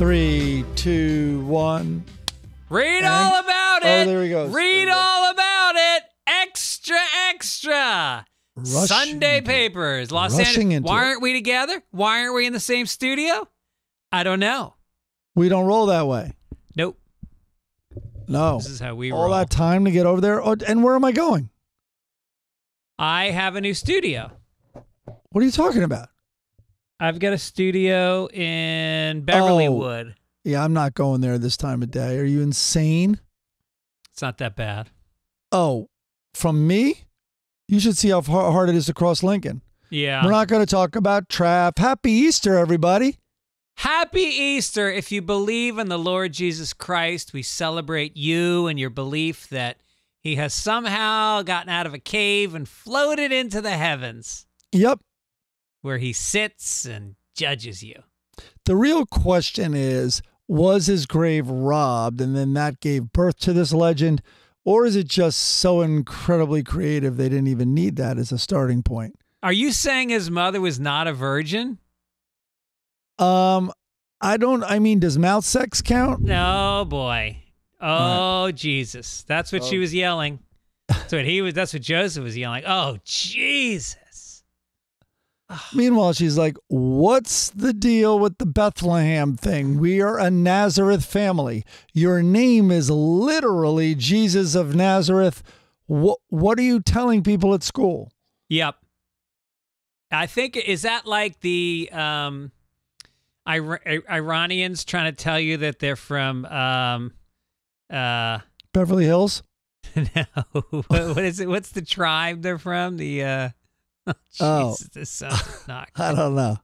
3, 2, 1. Read all about it. Oh, there he goes. Read all about it. Extra, extra. Sunday papers. Los Angeles. Why aren't we together? Why aren't we in the same studio? I don't know. We don't roll that way. Nope. No. This is how we roll. All that time to get over there. Oh, and where am I going? I have a new studio. What are you talking about? I've got a studio in Beverlywood. Yeah, I'm not going there this time of day. Are you insane? It's not that bad. Oh, from me? You should see how hard it is to cross Lincoln. Yeah. We're not going to talk about traffic. Happy Easter, everybody. Happy Easter. If you believe in the Lord Jesus Christ, we celebrate you and your belief that he has somehow gotten out of a cave and floated into the heavens. Yep. Where he sits and judges you. The real question is, was his grave robbed and then that gave birth to this legend? Or is it just so incredibly creative they didn't even need that as a starting point? Are you saying his mother was not a virgin? I mean, does mouth sex count? Oh, boy. Oh, right. Jesus. That's what she was yelling. That's what Joseph was yelling. Oh, Jesus. Meanwhile, she's like, what's the deal with the Bethlehem thing? We are a Nazareth family. Your name is literally Jesus of Nazareth. What are you telling people at school? Yep. I think, is that like the Iranians trying to tell you that they're from Beverly Hills? No. What is it? What's the tribe they're from? The Jesus, this sounds not good. I don't know.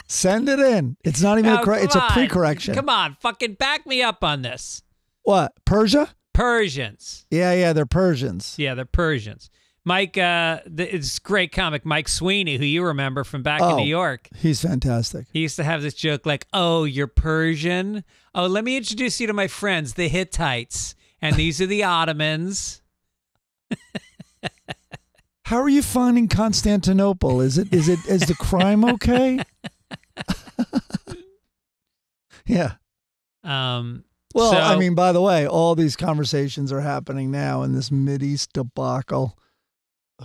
Send it in. It's not even it's a pre-correction. Come on, fucking back me up on this. What? Persia? Persians. Yeah, they're Persians. Yeah, they're Persians. Mike, it's great comic Mike Sweeney, who you remember from back in New York. He's fantastic. He used to have this joke like, oh, you're Persian? Oh, let me introduce you to my friends, the Hittites. And these are the Ottomans. How are you finding Constantinople? Is the crime okay? Yeah. Well, I mean, by the way, all these conversations are happening now in this Mideast debacle.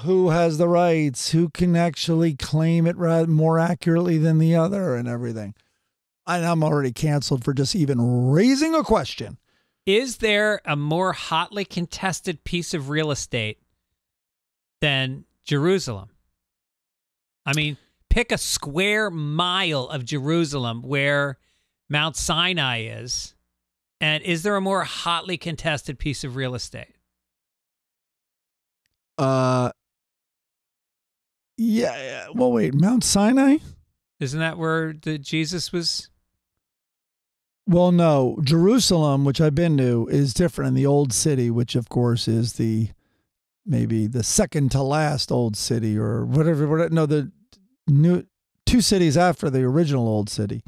Who has the rights? Who can actually claim it more accurately than the other and everything? And I'm already canceled for just even raising a question. Is there a more hotly contested piece of real estate than Jerusalem? I mean, pick a square mile of Jerusalem where Mount Sinai is, and is there a more hotly contested piece of real estate? Yeah. Well, wait, Mount Sinai? Isn't that where Jesus was? Well, no. Jerusalem, which I've been to, is different in the old city, which of course is maybe the second to last old city or whatever. No, the new 2 cities after the original old city.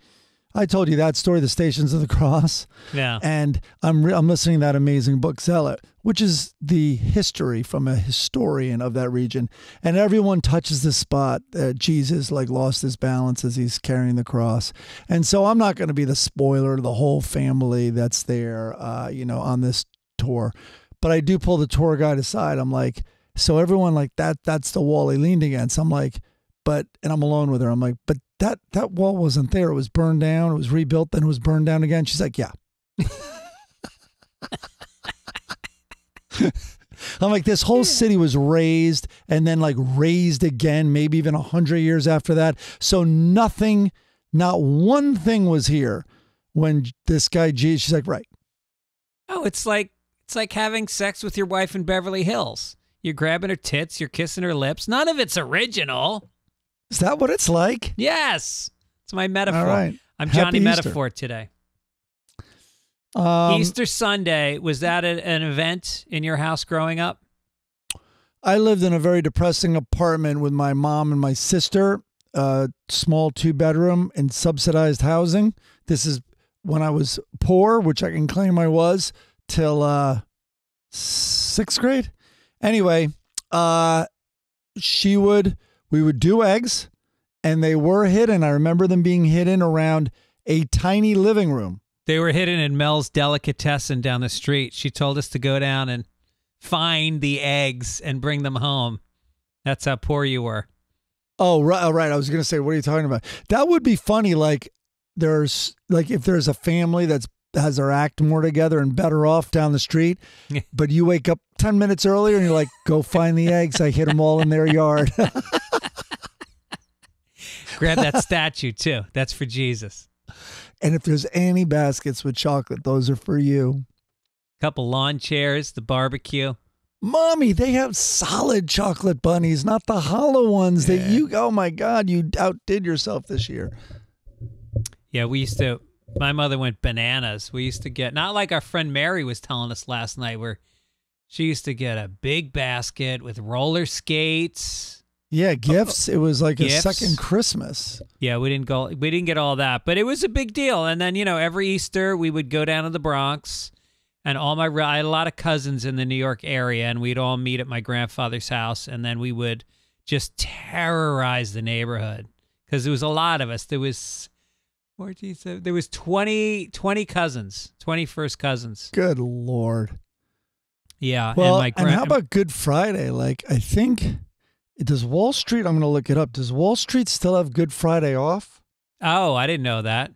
I told you that story, the Stations of the Cross. Yeah. And I'm listening to that amazing book, Zealot, which is the history from a historian of that region. And everyone touches the spot that Jesus lost his balance as he's carrying the cross. And so I'm not going to be the spoiler to the whole family that's there, on this tour. But I do pull the tour guide aside. I'm like, so everyone that's the wall he leaned against. I'm like, and I'm alone with her. I'm like, but that wall wasn't there. It was burned down. It was rebuilt. Then it was burned down again. She's like, yeah. I'm like, this whole city was razed and then razed again, maybe even 100 years after that. So nothing, not one thing was here when this guy, she's like, right. Oh, it's like having sex with your wife in Beverly Hills. You're grabbing her tits. You're kissing her lips. None of it's original. Is that what it's like? Yes. It's my metaphor. All right. I'm Johnny Metaphor today. Easter Sunday, was that an event in your house growing up? I lived in a very depressing apartment with my mom and my sister, small 2-bedroom and subsidized housing. This is when I was poor, which I can claim I was, till 6th grade. Anyway, we would do eggs, and they were hidden. I remember them being hidden around a tiny living room. They were hidden in Mel's Delicatessen down the street. She told us to go down and find the eggs and bring them home. That's how poor you were. Oh, right. Oh, right. I was going to say, what are you talking about? That would be funny. Like, if there's a family that has their act more together and better off down the street, but you wake up 10 minutes earlier and you're like, go find the eggs. I hid them all in their yard. Grab that statue, too. That's for Jesus. And if there's any baskets with chocolate, those are for you. Couple lawn chairs, the barbecue. Mommy, they have solid chocolate bunnies, not the hollow ones that you, oh my God, you outdid yourself this year. Yeah, my mother went bananas. We used to get, not like our friend Mary was telling us last night, where she used to get a big basket with roller skates. Yeah, gifts. It was like gifts. A second Christmas. Yeah, we didn't get all that, but it was a big deal. And then, every Easter we would go down to the Bronx. And I had a lot of cousins in the New York area, and we'd all meet at my grandfather's house, and then we would just terrorize the neighborhood because there was a lot of us. There was 20 cousins, 20 first cousins. Good Lord. Yeah. Well, and how about Good Friday? Like, I think, does Wall Street, I'm going to look it up. Does Wall Street still have Good Friday off? Oh, I didn't know that.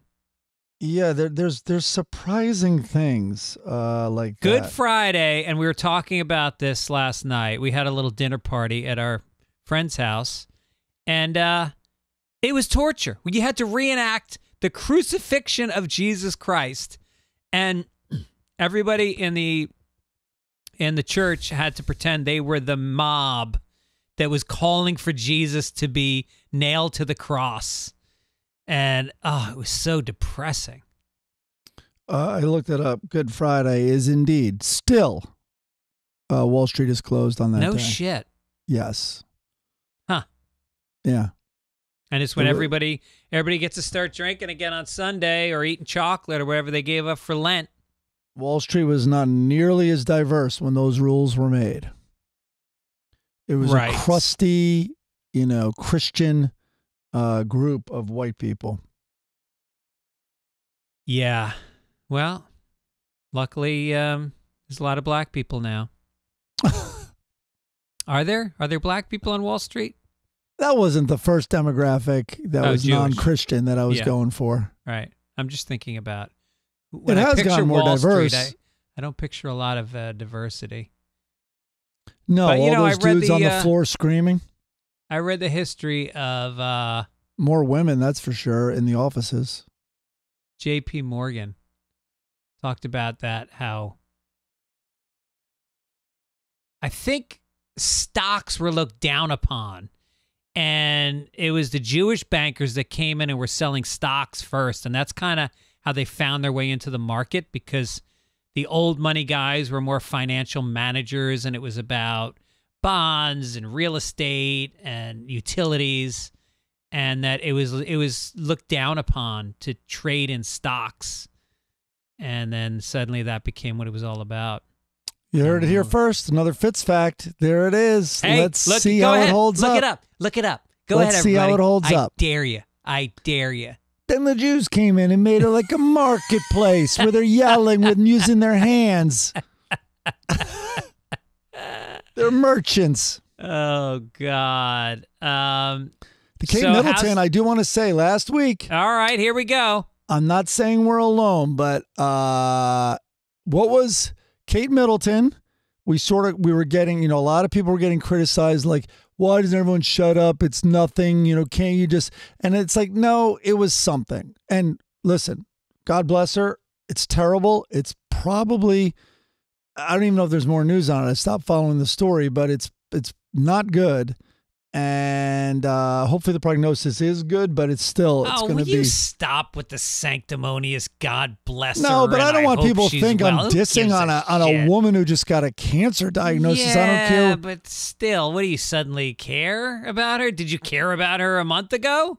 Yeah, there's surprising things like Good that. Friday, and we were talking about this last night. We had a little dinner party at our friend's house, and it was torture. You had to reenact the crucifixion of Jesus Christ, and everybody in the church had to pretend they were the mob that was calling for Jesus to be nailed to the cross. And, it was so depressing. I looked it up. Good Friday is indeed still. Wall Street is closed on that No day. shit. Yes. Huh. Yeah. And it's when everybody gets to start drinking again on Sunday or eating chocolate or whatever they gave up for Lent. Wall Street was not nearly as diverse when those rules were made. It was a crusty, Christian group of white people. Yeah. Well, luckily, there's a lot of black people now. Are there black people on Wall Street? That wasn't the first demographic that was Jewish. Non-Christian that I was going for. Right. I'm just thinking about when it I has picture gotten more Wall diverse. Street, I don't picture a lot of diversity. No, but, all those dudes on the floor screaming. I read the history of more women, that's for sure, in the offices. J.P. Morgan talked about that, how I think stocks were looked down upon, and it was the Jewish bankers that came in and were selling stocks first, and that's kind of how they found their way into the market, because the old money guys were more financial managers, and it was about bonds and real estate and utilities, and that it was looked down upon to trade in stocks. And then suddenly that became what it was all about. You heard it here first. Another Fitz fact. There it is. Hey, Let's see how it holds up. Look it up. Go ahead, everybody. Let's see how it holds up. I dare you. Then the Jews came in and made it like a marketplace where they're yelling with using their hands. They're merchants. Oh, God. The Kate Middleton, I do want to say, last week. All right, here we go. I'm not saying we're alone, but what was Kate Middleton? We were getting, a lot of people were getting criticized, like, why doesn't everyone shut up? It's nothing, can't you just, and it's like, no, it was something. And listen, God bless her. It's terrible. It's probably, I don't even know if there's more news on it. I stopped following the story, but it's not good. And hopefully the prognosis is good, but it's still, it's going to be. Will you stop with the sanctimonious God bless her? No, but I don't want people to think I'm dissing on a woman who just got a cancer diagnosis. Yeah, I don't care. But still, what do you suddenly care about her? Did you care about her a month ago?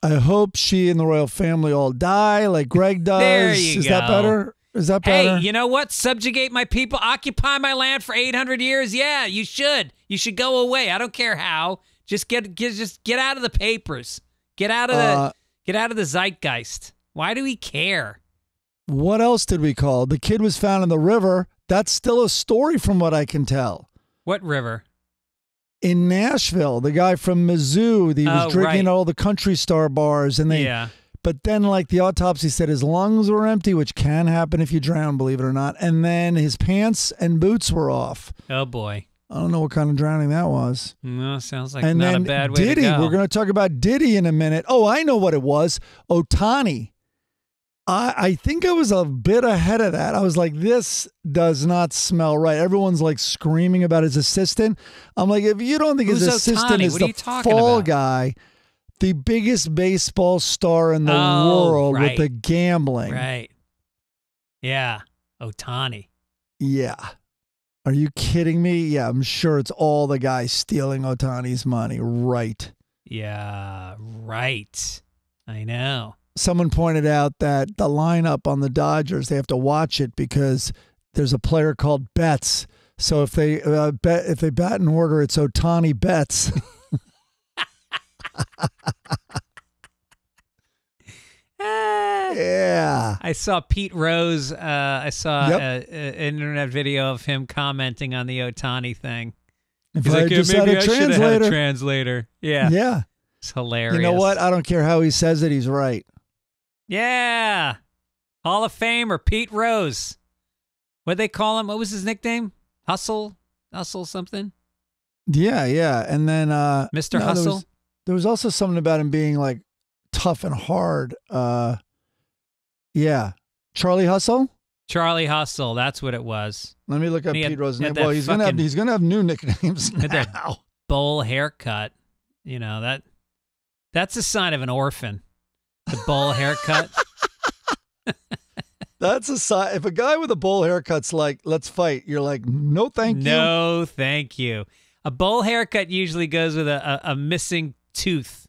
I hope she and the royal family all die like Greg does. There you go. Is that better? Is that better? Hey, you know what? Subjugate my people, occupy my land for 800 years. Yeah, you should. You should go away. I don't care how. Just get out of the papers. Get out of the zeitgeist. Why do we care? What else did we call? The kid was found in the river. That's still a story from what I can tell. What river? In Nashville, the guy from Mizzou, he was drinking all the Country Star bars, and but then like the autopsy said his lungs were empty, which can happen if you drown, believe it or not, and then his pants and boots were off. Oh boy. I don't know what kind of drowning that was. No, sounds like and not then a bad way Diddy, to go. we're going to talk about Diddy in a minute. Oh, I know what it was. Ohtani. I think I was a bit ahead of that. I was like, this does not smell right. Everyone's like screaming about his assistant. I'm like, if you don't think his assistant is the fall guy, the biggest baseball star in the world with the gambling. Right. Yeah. Ohtani. Yeah. Are you kidding me? Yeah, I'm sure it's all the guys stealing Ohtani's money. Right. Yeah, right. I know. Someone pointed out that the lineup on the Dodgers, they have to watch it because there's a player called Betts. So if they bat in order, it's Ohtani Betts. Yeah. I saw Pete Rose. I saw an internet video of him commenting on the Ohtani thing. He's like, maybe I should have had a translator. Yeah. Yeah. It's hilarious. You know what? I don't care how he says it. He's right. Yeah. Hall of Famer, Pete Rose. What'd they call him? What was his nickname? Hustle something? Yeah, yeah. And then Mr. Hustle? There was also something about him being like tough and hard. Yeah. Charlie Hustle? Charlie Hustle, that's what it was. Let me look up Pete Rose's name. Well, he's gonna have new nicknames now. That bowl haircut. You know, that's a sign of an orphan. The bowl haircut. That's a sign. If a guy with a bowl haircut's like, let's fight, you're like, no, thank you. No, thank you. A bowl haircut usually goes with a missing tooth.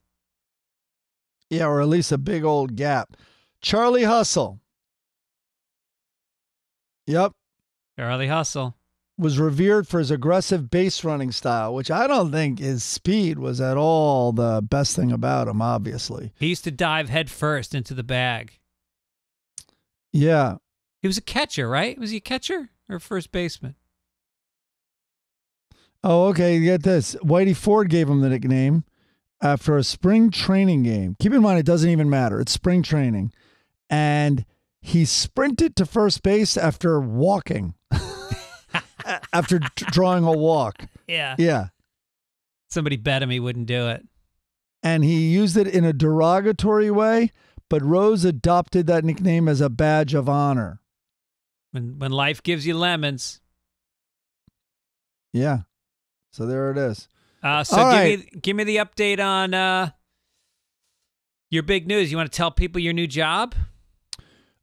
Yeah, or at least a big old gap. Charlie Hustle. Yep. Charlie Hustle. Was revered for his aggressive base running style, which I don't think his speed was at all the best thing about him, obviously. He used to dive head first into the bag. Yeah. He was a catcher, right? Was he a catcher or first baseman? Oh, okay. Get this. Whitey Ford gave him the nickname after a spring training game. Keep in mind, it doesn't even matter. It's spring training. And he sprinted to first base after walking. After drawing a walk. Yeah. Yeah. Somebody bet him he wouldn't do it. And he used it in a derogatory way, but Rose adopted that nickname as a badge of honor. When life gives you lemons. Yeah. So there it is. Give me the update on your big news. You want to tell people your new job?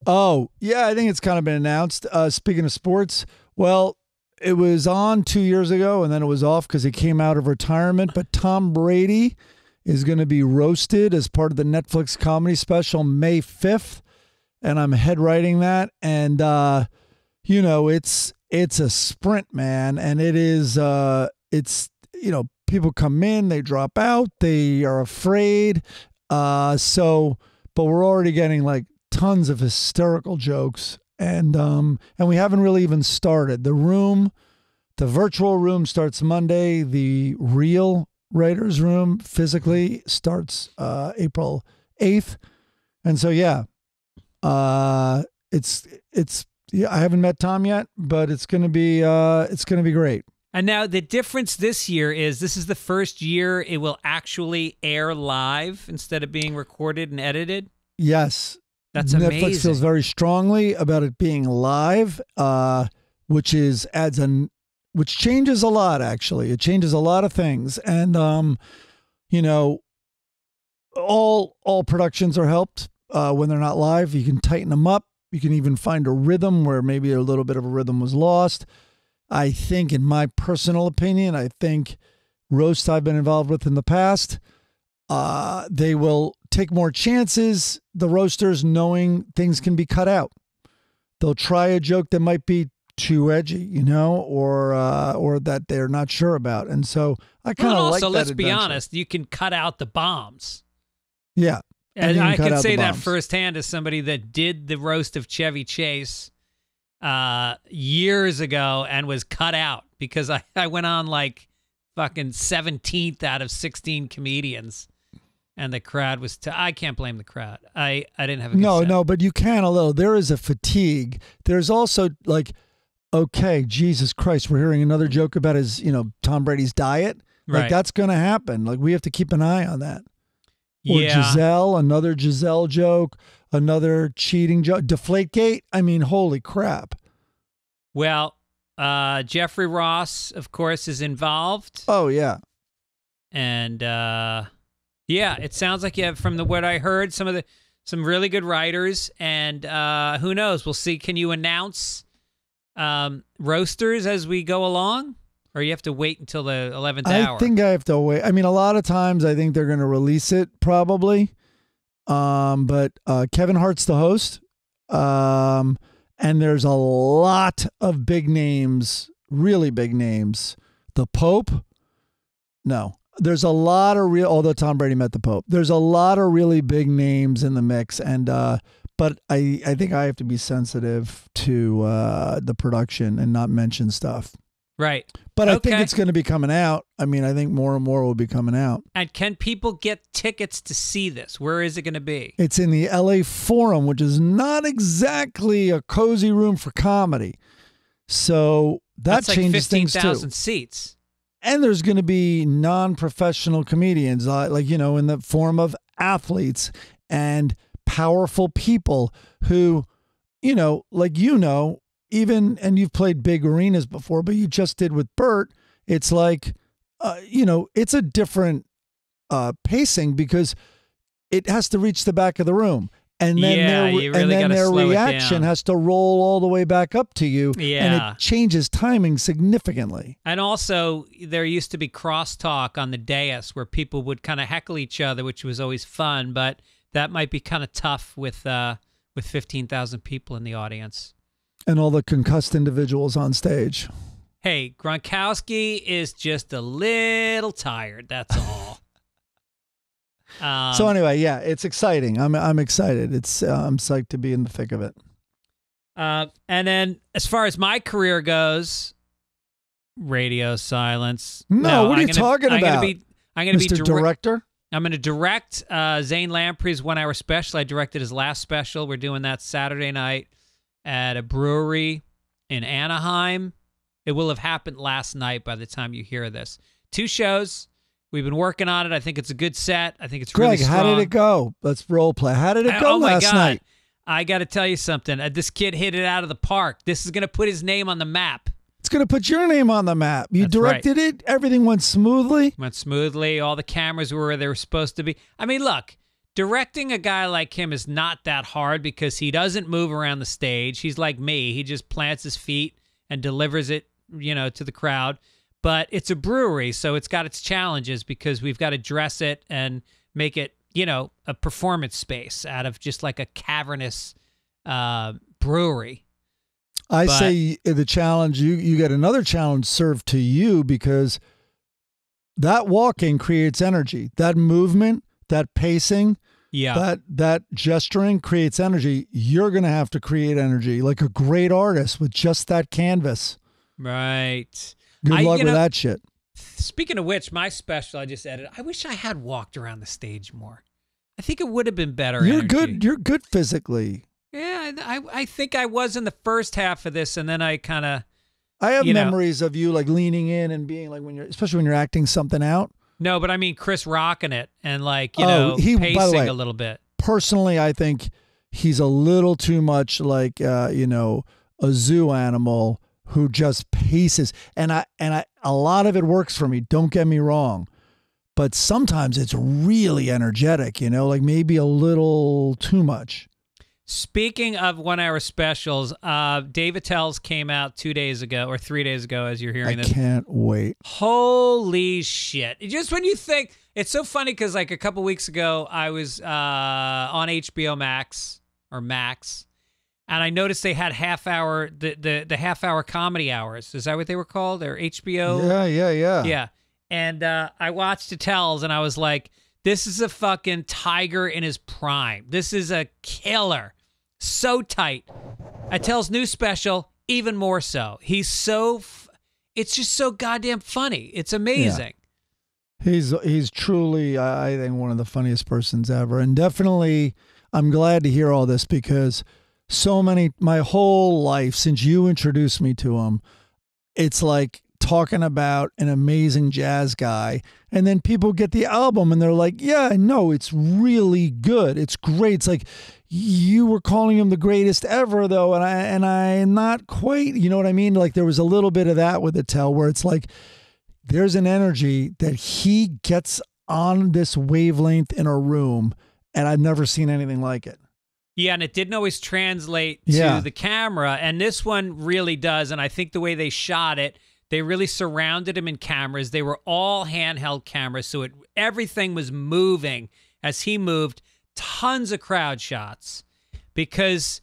Oh, yeah, I think it's kind of been announced. Speaking of sports, well, it was on 2 years ago, and then it was off because he came out of retirement. But Tom Brady is going to be roasted as part of the Netflix comedy special May 5th, and I'm head writing that. And, you know, it's a sprint, man, and it is, it's, you know, people come in, they drop out, they are afraid. But we're already getting like tons of hysterical jokes. And we haven't really even started. The virtual room starts Monday. The real writers room physically starts April 8th. And so, yeah, it's I haven't met Tom yet, but it's going to be great. And now the difference this year is this is the first year it will actually air live instead of being recorded and edited. Yes. That's amazing. Netflix feels very strongly about it being live, which changes a lot, actually. It changes a lot of things. And, you know, all productions are helped when they're not live. You can tighten them up. You can even find a rhythm where maybe a little bit of a rhythm was lost. I think, in my personal opinion, roasts I've been involved with in the past, they will take more chances, the roasters, knowing things can be cut out. They'll try a joke that might be too edgy, you know, or that they're not sure about. And so I kind of like that. Also, let's be adventure. honest, you can cut out the bombs. Yeah. And And you can I cut can out say the that bombs. firsthand as somebody that did the roast of Chevy Chase years ago and was cut out because I went on like fucking 17th out of 16 comedians. And the crowd was, I can't blame the crowd. I didn't have a good set. No, but you can a little. There is a fatigue. There's also like, okay, Jesus Christ, we're hearing another joke about his, Tom Brady's diet. Like Right. that's going to happen. Like we have to keep an eye on that. Or Yeah. another Giselle joke, another cheating joke. Deflategate. I mean, holy crap. Well, Jeffrey Ross, of course, is involved. Oh, yeah. And yeah, it sounds like you have, from what I heard, some really good writers. And who knows? We'll see. Can you announce roasters as we go along? Or you have to wait until the 11th hour? I think I have to wait. I mean, a lot of times I think they're going to release it probably. But Kevin Hart's the host. And there's a lot of big names, really big names. The Pope? No. There's a lot of although Tom Brady met the Pope. There's a lot of really big names in the mix. And but I think I have to be sensitive to the production and not mention stuff. Right. But Okay. I think it's going to be coming out. I mean, I think more and more will be coming out. And can people get tickets to see this? Where is it going to be? It's in the LA Forum, which is not exactly a cozy room for comedy. So that That's like changes things too. 15,000 seats. And there's going to be non-professional comedians, in the form of athletes and powerful people who, even, and you've played big arenas before, but you just did with Bert. It's like, it's a different pacing because it has to reach the back of the room. And then you really their gotta slow it reaction down. has to roll all the way back up to you. And Yeah. it changes timing significantly. And also, there used to be crosstalk on the dais where people would kind of heckle each other, which was always fun, but that might be kind of tough with 15,000 people in the audience. And all the concussed individuals on stage. Hey, Gronkowski is just a little tired, that's all. So anyway, yeah, it's exciting. I'm excited. I'm psyched to be in the thick of it. And then as far as my career goes, radio silence. No, what are you talking I'm about? I'm going to be Mr. Director? I'm going to direct Zayn Lampre's 1 hour special. I directed his last special. We're doing that Saturday night at a brewery in Anaheim. It will have happened last night by the time you hear this. 2 shows. We've been working on it. I think it's a good set. I think it's really Greg, strong. how did it go? Let's role play. How did it go last night? I got to tell you something. This kid hit it out of the park. This is going to put his name on the map. It's going to put your name on the map. You That's directed it. Everything went smoothly. Went smoothly. All the cameras were where they were supposed to be. I mean, look, directing a guy like him is not that hard because he doesn't move around the stage. He's like me. He just plants his feet and delivers it, to the crowd. But it's a brewery, so it's got its challenges because we've got to dress it and make it, a performance space out of just like a cavernous brewery. I say the challenge, you get another challenge served to you because that walking creates energy. That movement, that pacing, that gesturing creates energy. You're going to have to create energy like a great artist with just that canvas. Right. Good luck with that shit. Speaking of which, my special I just edited, I wish I had walked around the stage more. I think it would have been better. You're energy. good. You're good physically. Yeah, I think I was in the first half of this, and then I kind of. I have memories of you like leaning in and being like especially when you're acting something out. No, but I mean Chris rocking it and he, pacing by the way, a little bit. Personally, I think he's a little too much like a zoo animal who just paces, and a lot of it works for me. Don't get me wrong, but sometimes it's really energetic. Like maybe a little too much. Speaking of 1 hour specials, Dave Attell's came out 2 days ago or 3 days ago as you're hearing this. I can't wait. Holy shit. Just when you think, it's so funny because like a couple weeks ago, I was on HBO Max or Max, and I noticed they had the half hour comedy hours. Is that what they were called? Or HBO? Yeah. Yeah. And I watched Attell's and I was like, This is a fucking tiger in his prime. This is a killer. So tight. Attell's new special, even more so. He's so, it's just so goddamn funny. It's amazing. Yeah. He's truly, I think, one of the funniest persons ever. And definitely, I'm glad to hear all this because my whole life, since you introduced me to him, it's like talking about an amazing jazz guy. And then people get the album and they're like, yeah, no, it's really good. It's great. It's like, you were calling him the greatest ever though. And I'm not quite, you know what I mean? Like there was a little bit of that with Attell where it's like, there's an energy that he gets on this wavelength in a room. And I've never seen anything like it. Yeah, and it didn't always translate to the camera. And this one really does. And I think the way they shot it, they really surrounded him in cameras. They were all handheld cameras. So everything was moving as he moved. Tons of crowd shots. Because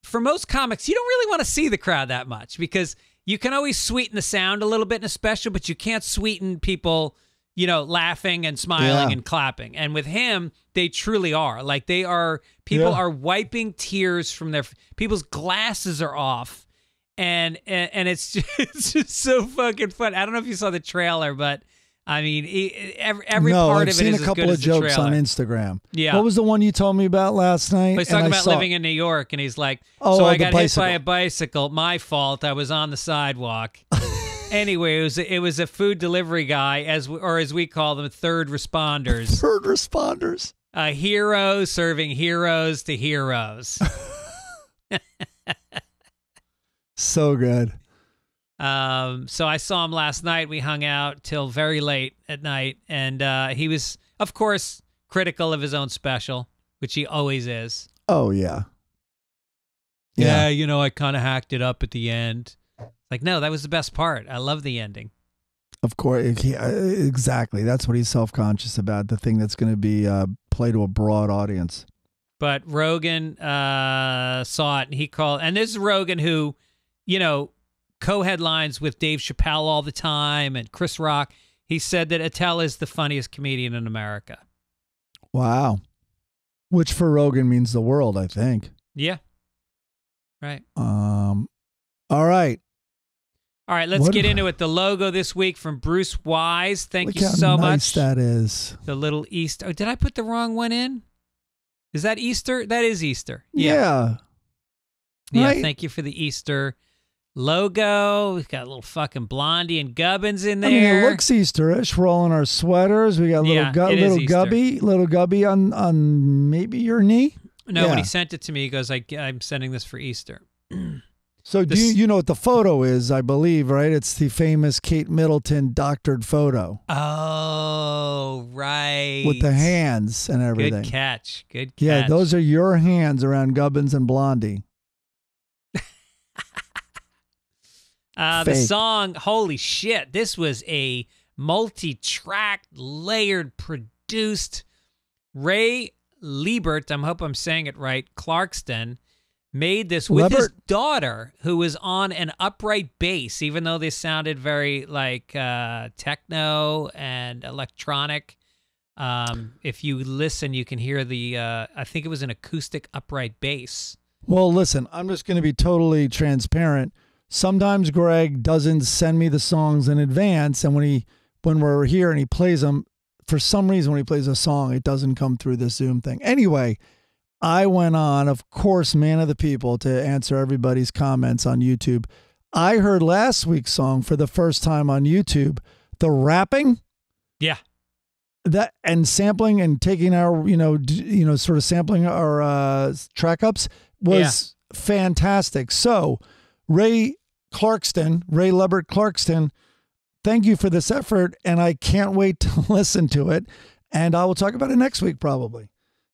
for most comics, you don't really want to see the crowd that much. Because you can always sweeten the sound a little bit in a special, but you can't sweeten people, laughing and smiling and clapping. And with him, they truly are. Like people are wiping tears from people's glasses are off. And it's just so fucking fun. I don't know if you saw the trailer, but I mean, every part of it is as good as the trailer. I've seen a couple of jokes on Instagram. Yeah. What was the one you told me about last night? He's talking about living in New York, and he's like, so I got hit by a bicycle. My fault. I was on the sidewalk. Anyway, it was a food delivery guy, as we call them, third responders. Third responders. A hero serving heroes to heroes. So good. So I saw him last night. We hung out till very late at night, and he was, of course, critical of his own special, which he always is. Oh, yeah. Yeah, I kind of hacked it up at the end. Like, no, that was the best part. I love the ending. Of course, exactly. That's what he's self-conscious about, the thing that's going to be play to a broad audience. But Rogan saw it, and he called, and this is Rogan who, co-headlines with Dave Chappelle all the time and Chris Rock. He said that Attell is the funniest comedian in America. Wow. Which for Rogan means the world, I think. Yeah. Right. All right. All right, let's get into it. The logo this week from Bruce Wise. Thank you so much. Look how nice that is. The little Easter. Oh, did I put the wrong one in? Is that Easter? That is Easter. Yeah. Yeah, right. Thank you for the Easter logo. We've got a little fucking Blondie and Gibbons in there. I mean, it looks Easterish. We're all in our sweaters. We got little Gubby on maybe your knee. No, when he sent it to me, he goes, I'm sending this for Easter. So do you know what the photo is, I believe, right? It's the famous Kate Middleton doctored photo. Oh, right. With the hands and everything. Good catch. Yeah, those are your hands around Gibbons and Blondie. The song, holy shit, this was a multi-track, layered, produced. Ray Liebert, I hope I'm saying it right, Clarkston, made this with his daughter, who was on an upright bass, even though they sounded very like techno and electronic. If you listen, you can hear the, I think it was an acoustic upright bass. Well, listen, I'm just going to be totally transparent. Sometimes Greg doesn't send me the songs in advance, and when we're here and he plays them, for some reason when he plays a song, it doesn't come through the Zoom thing. Anyway, I went on, of course, man of the people, to answer everybody's comments on YouTube. I heard last week's song for the first time on YouTube. The rapping, yeah, that and sampling and taking our, sort of sampling our track ups was fantastic. So, Ray Lebert Clarkston, thank you for this effort, and I can't wait to listen to it. And I will talk about it next week, probably.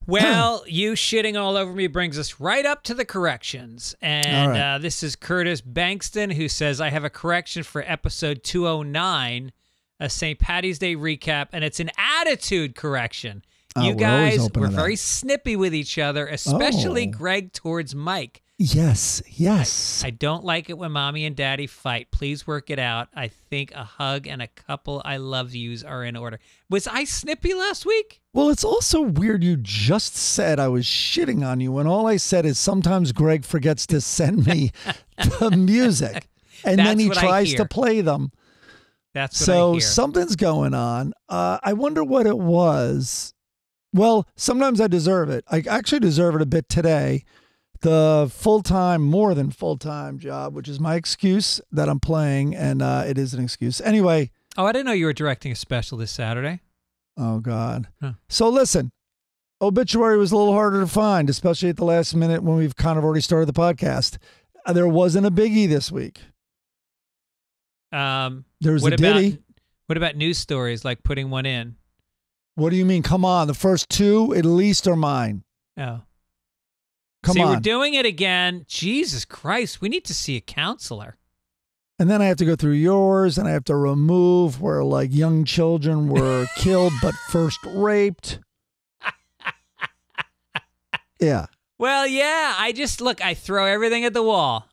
Well, you shitting all over me brings us right up to the corrections. And this is Curtis Bankston, who says, I have a correction for episode 209, a St. Patty's Day recap, and it's an attitude correction. You guys were very snippy with each other, especially Greg towards Mike. Yes, yes. I don't like it when mommy and daddy fight. Please work it out. I think a hug and a couple I love yous are in order. Was I snippy last week? Well, it's also weird you just said I was shitting on you when all I said is sometimes Greg forgets to send me the music and then he tries to play them. That's what I hear. So something's going on. I wonder what it was. Well, sometimes I deserve it. I actually deserve it a bit today. The full-time, more than full-time job, which is my excuse that I'm playing, and it is an excuse. Anyway. Oh, I didn't know you were directing a special this Saturday. Oh, God. Huh. So listen, obituary was a little harder to find, especially at the last minute when we've kind of already started the podcast. There wasn't a biggie this week. There was a Diddy. What about news stories, like putting one in? What do you mean? Come on. The first two at least are mine. Oh. Come on. We're doing it again. Jesus Christ. We need to see a counselor. And then I have to go through yours, and I have to remove where, like, young children were killed but first raped. Yeah. Well, yeah. I throw everything at the wall.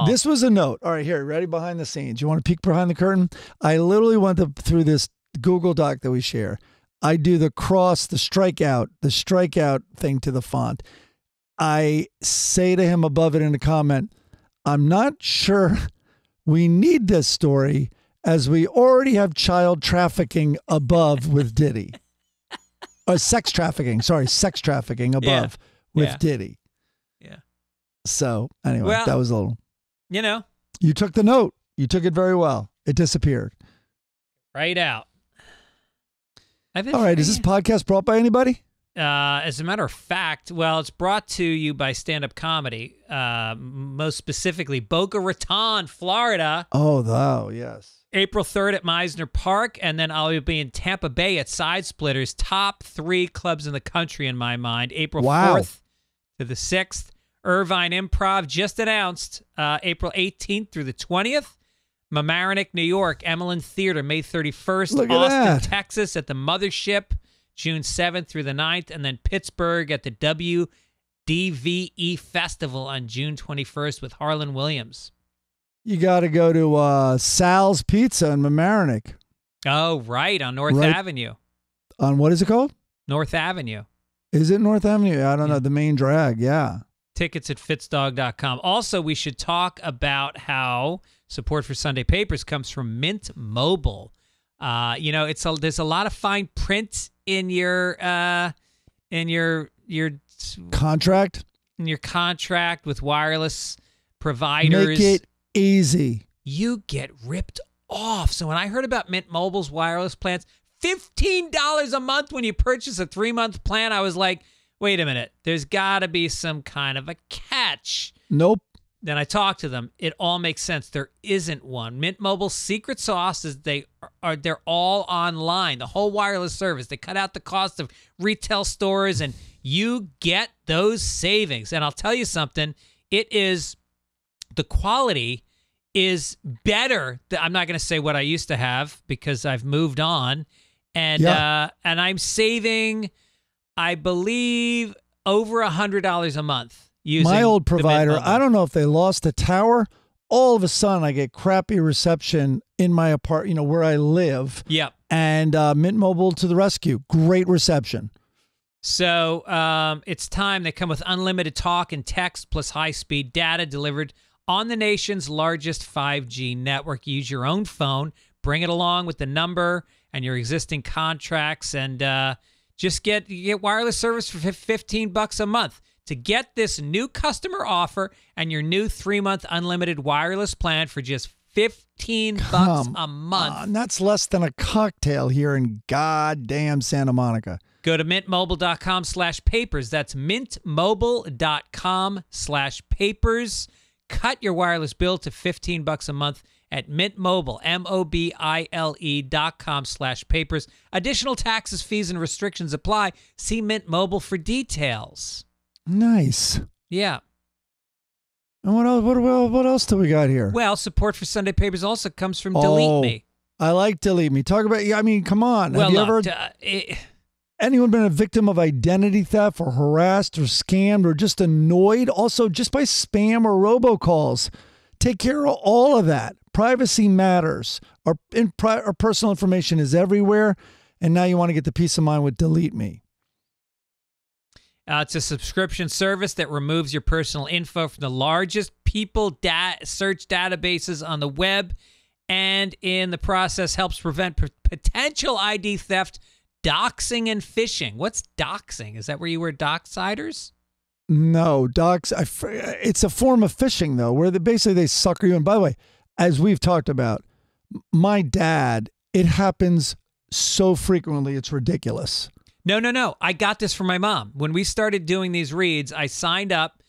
This was a note. All right, here, ready behind the scenes. You want to peek behind the curtain? I literally went through this Google Doc that we share. I do the strikeout thing to the font. I say to him above it in a comment, I'm not sure we need this story as we already have child trafficking above with Diddy. Or sex trafficking above with Diddy. Yeah. So anyway, that was a little. You took the note. You took it very well. It disappeared. Right out. All right. Is this podcast brought by anybody? As a matter of fact, it's brought to you by Standup Comedy, most specifically Boca Raton, Florida. Oh, yes. April 3rd at Meisner Park, and then I'll be in Tampa Bay at Side Splitters, top 3 clubs in the country in my mind. April 4th to the 6th. Irvine Improv just announced April 18th through the 20th. Mamaroneck, New York, Emmeline Theater, May 31st. Look at Austin, that. Texas at the Mothership, June 7th through the 9th, and then Pittsburgh at the WDVE Festival on June 21st with Harlan Williams. You got to go to Sal's Pizza in Mamaroneck. Oh, right, on North Avenue. On what is it called? North Avenue. Is it North Avenue? I don't know. The main drag, yeah. Tickets at fitzdog.com. Also, we should talk about how support for Sunday Papers comes from Mint Mobile. There's a lot of fine print in your contract. In your contract with wireless providers. Make it easy. You get ripped off. So when I heard about Mint Mobile's wireless plans, $15 a month when you purchase a 3-month plan, I was like, wait a minute, there's got to be some kind of a catch. Nope. Then I talked to them. It all makes sense. There isn't one. Mint Mobile's secret sauce is they're all online. The whole wireless service. They cut out the cost of retail stores, and you get those savings. And I'll tell you something. The quality is better. I'm not going to say what I used to have because I've moved on, and I'm saving, I believe, over $100 a month. My old provider, I don't know if they lost the tower. All of a sudden, I get crappy reception in my apartment, where I live. Yep. And Mint Mobile to the rescue. Great reception. So it's time. They come with unlimited talk and text plus high-speed data delivered on the nation's largest 5G network. Use your own phone. Bring it along with the number and your existing contracts, and you get wireless service for $15 a month. To get this new customer offer and your new 3-month unlimited wireless plan for just $15 a month. That's less than a cocktail here in goddamn Santa Monica. Go to mintmobile.com/papers. That's mintmobile.com/papers. Cut your wireless bill to $15 a month at Mint Mobile, mobile.com/papers. Additional taxes, fees, and restrictions apply. See Mint Mobile for details. Nice. Yeah. And what else do we got here? Well, support for Sunday Papers also comes from Delete Me. I like Delete Me. Talk about, come on. Well, Have you ever anyone been a victim of identity theft or harassed or scammed or just annoyed? Also, just by spam or robocalls. Take care of all of that. Privacy matters. Our personal information is everywhere. And now you want to get the peace of mind with Delete Me. It's a subscription service that removes your personal info from the largest people search databases on the web, and in the process helps prevent potential ID theft, doxing, and phishing. What's doxing? Is that where you were doxiders? No, it's a form of phishing, though, where basically they sucker you. And by the way, as we've talked about, my dad, it happens so frequently, it's ridiculous. No. I got this from my mom. When we started doing these reads, I signed up.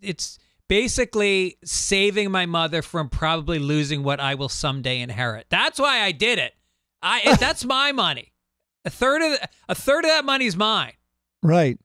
It's basically saving my mother from probably losing what I will someday inherit. That's why I did it. That's my money. A third of that money is mine. Right.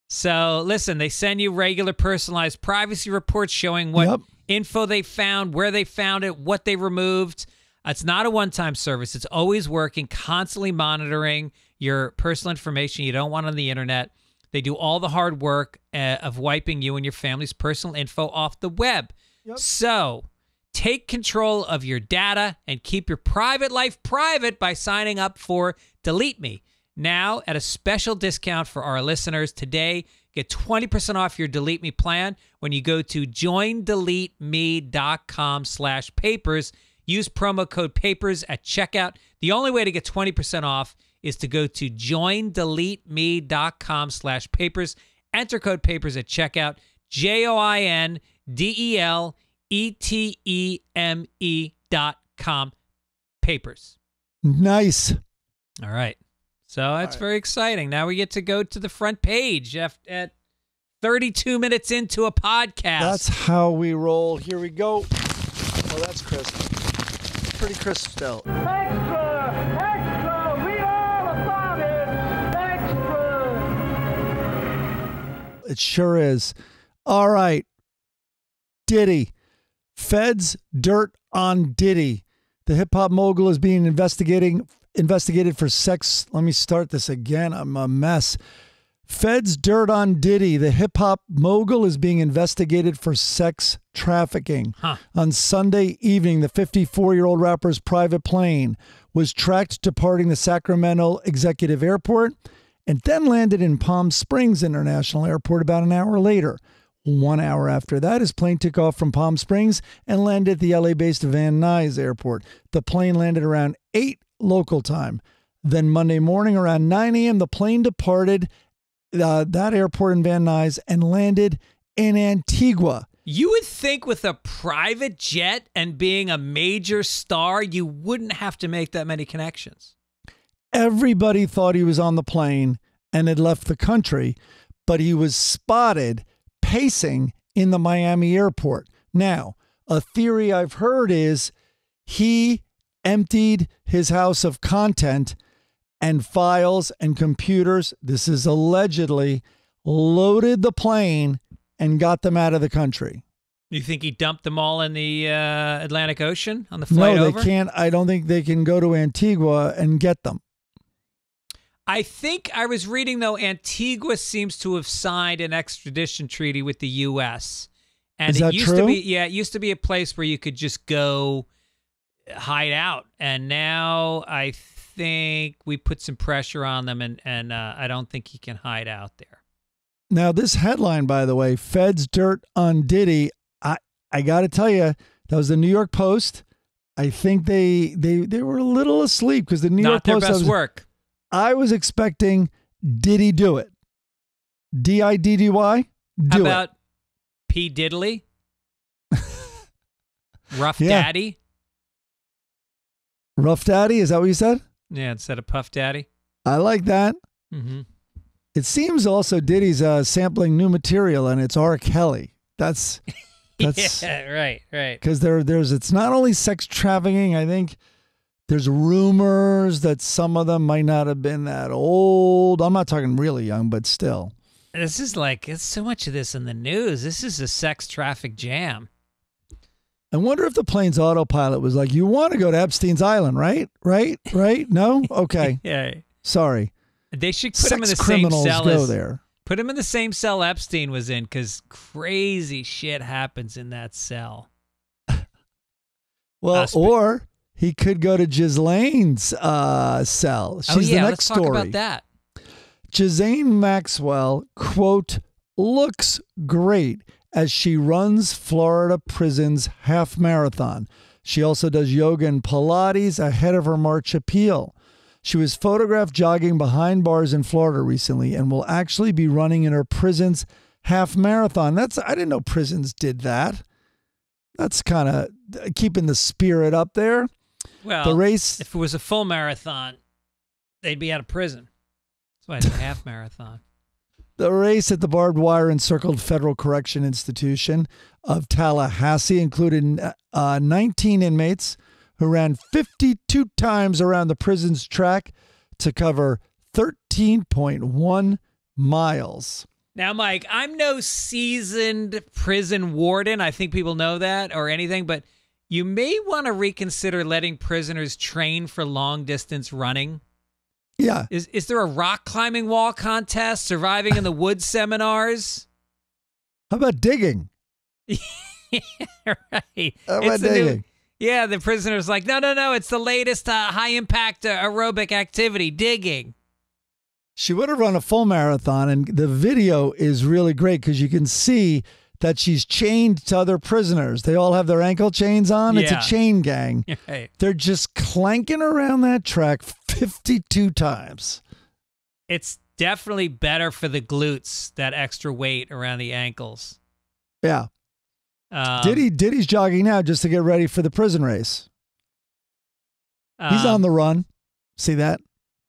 So listen, they send you regular personalized privacy reports showing what info they found, where they found it, what they removed. It's not a one-time service. It's always working, constantly monitoring your personal information you don't want on the internet. They do all the hard work of wiping you and your family's personal info off the web. Yep. So take control of your data and keep your private life private by signing up for Delete Me. Now, at a special discount for our listeners today, get 20% off your Delete Me plan when you go to joindeleteme.com/papers. Use promo code PAPERS at checkout. The only way to get 20% off is to go to joindeleteme.com/papers. Enter code PAPERS at checkout. JOINDELETEME.com. Papers. Nice. All right. So that's very exciting. Now we get to go to the front page at 32 minutes into a podcast. That's how we roll. Here we go. Oh, that's crisp. Pretty crisp still. Extra! Extra! Read all about it! Extra! It sure is. All right. Diddy. Feds dirt on Diddy. The hip-hop mogul is being investigated for sex. Let me start this again. I'm a mess. Feds dirt on Diddy. The hip-hop mogul is being investigated for sex trafficking. On Sunday evening, the 54-year-old rapper's private plane was tracked departing the Sacramento Executive Airport and then landed in Palm Springs International Airport about an hour later. 1 hour after that, his plane took off from Palm Springs and landed at the LA-based Van Nuys Airport. The plane landed around 8 local time. Then Monday morning around 9 a.m., the plane departed that airport in Van Nuys and landed in Antigua. You would think with a private jet and being a major star, you wouldn't have to make that many connections. Everybody thought he was on the plane and had left the country, but he was spotted pacing in the Miami airport. Now, a theory I've heard is he emptied his house of content and files and computers. This is allegedly loaded the plane and got them out of the country. You think he dumped them all in the Atlantic Ocean on the flight over? No, they can't. I don't think they can go to Antigua and get them. I think I was reading, though, Antigua seems to have signed an extradition treaty with the U.S. And is that true? It used to be a place where you could just go hide out. And now I think we put some pressure on them, and I don't think he can hide out there. Now, this headline, by the way, Feds dirt on Diddy. I got to tell you, that was the New York Post. I think they were a little asleep because the New York Post. Not their best work. I was expecting Diddy do it. Diddy? How about P. Diddley? Rough Daddy? Rough Daddy? Is that what you said? Yeah, instead of Puff Daddy. I like that. Mm-hmm. It seems also Diddy's sampling new material, and it's R. Kelly. That's yeah, right. Because it's not only sex trafficking. I think there's rumors that some of them might not have been that old. I'm not talking really young, but still. This is it's so much of this in the news. This is a sex traffic jam. I wonder if the plane's autopilot was like, you want to go to Epstein's Island, right? Right? No? Okay. Yeah. Sorry. They should put him in the Sex same criminals cell go as there. Put him in the same cell Epstein was in, because crazy shit happens in that cell. Well, or he could go to Ghislaine's cell. She's the next let's story. talk about that. Ghislaine Maxwell, quote, looks great as she runs Florida prison's half marathon. She also does yoga and Pilates ahead of her March appeal. She was photographed jogging behind bars in Florida recently and will actually be running in her prison's half marathon. I didn't know prisons did that. That's kind of keeping the spirit up there. Well, the race, if it was a full marathon, they'd be out of prison. That's why it's a half marathon. The race at the barbed wire encircled Federal Correction Institution of Tallahassee included 19 inmates who ran 52 times around the prison's track to cover 13.1 miles. Now, Mike, I'm no seasoned prison warden. I think people know that or anything, but you may want to reconsider letting prisoners train for long-distance running. Yeah. Is there a rock climbing wall contest, surviving in the woods seminars? How about digging? Right. How about digging? The prisoner's like, no, it's the latest high-impact aerobic activity, digging. She would have run a full marathon, and the video is really great because you can see that she's chained to other prisoners. They all have their ankle chains on. It's a chain gang. Right. They're just clanking around that track 52 times. It's definitely better for the glutes, that extra weight around the ankles. Yeah. Diddy's jogging now just to get ready for the prison race. He's on the run. See that?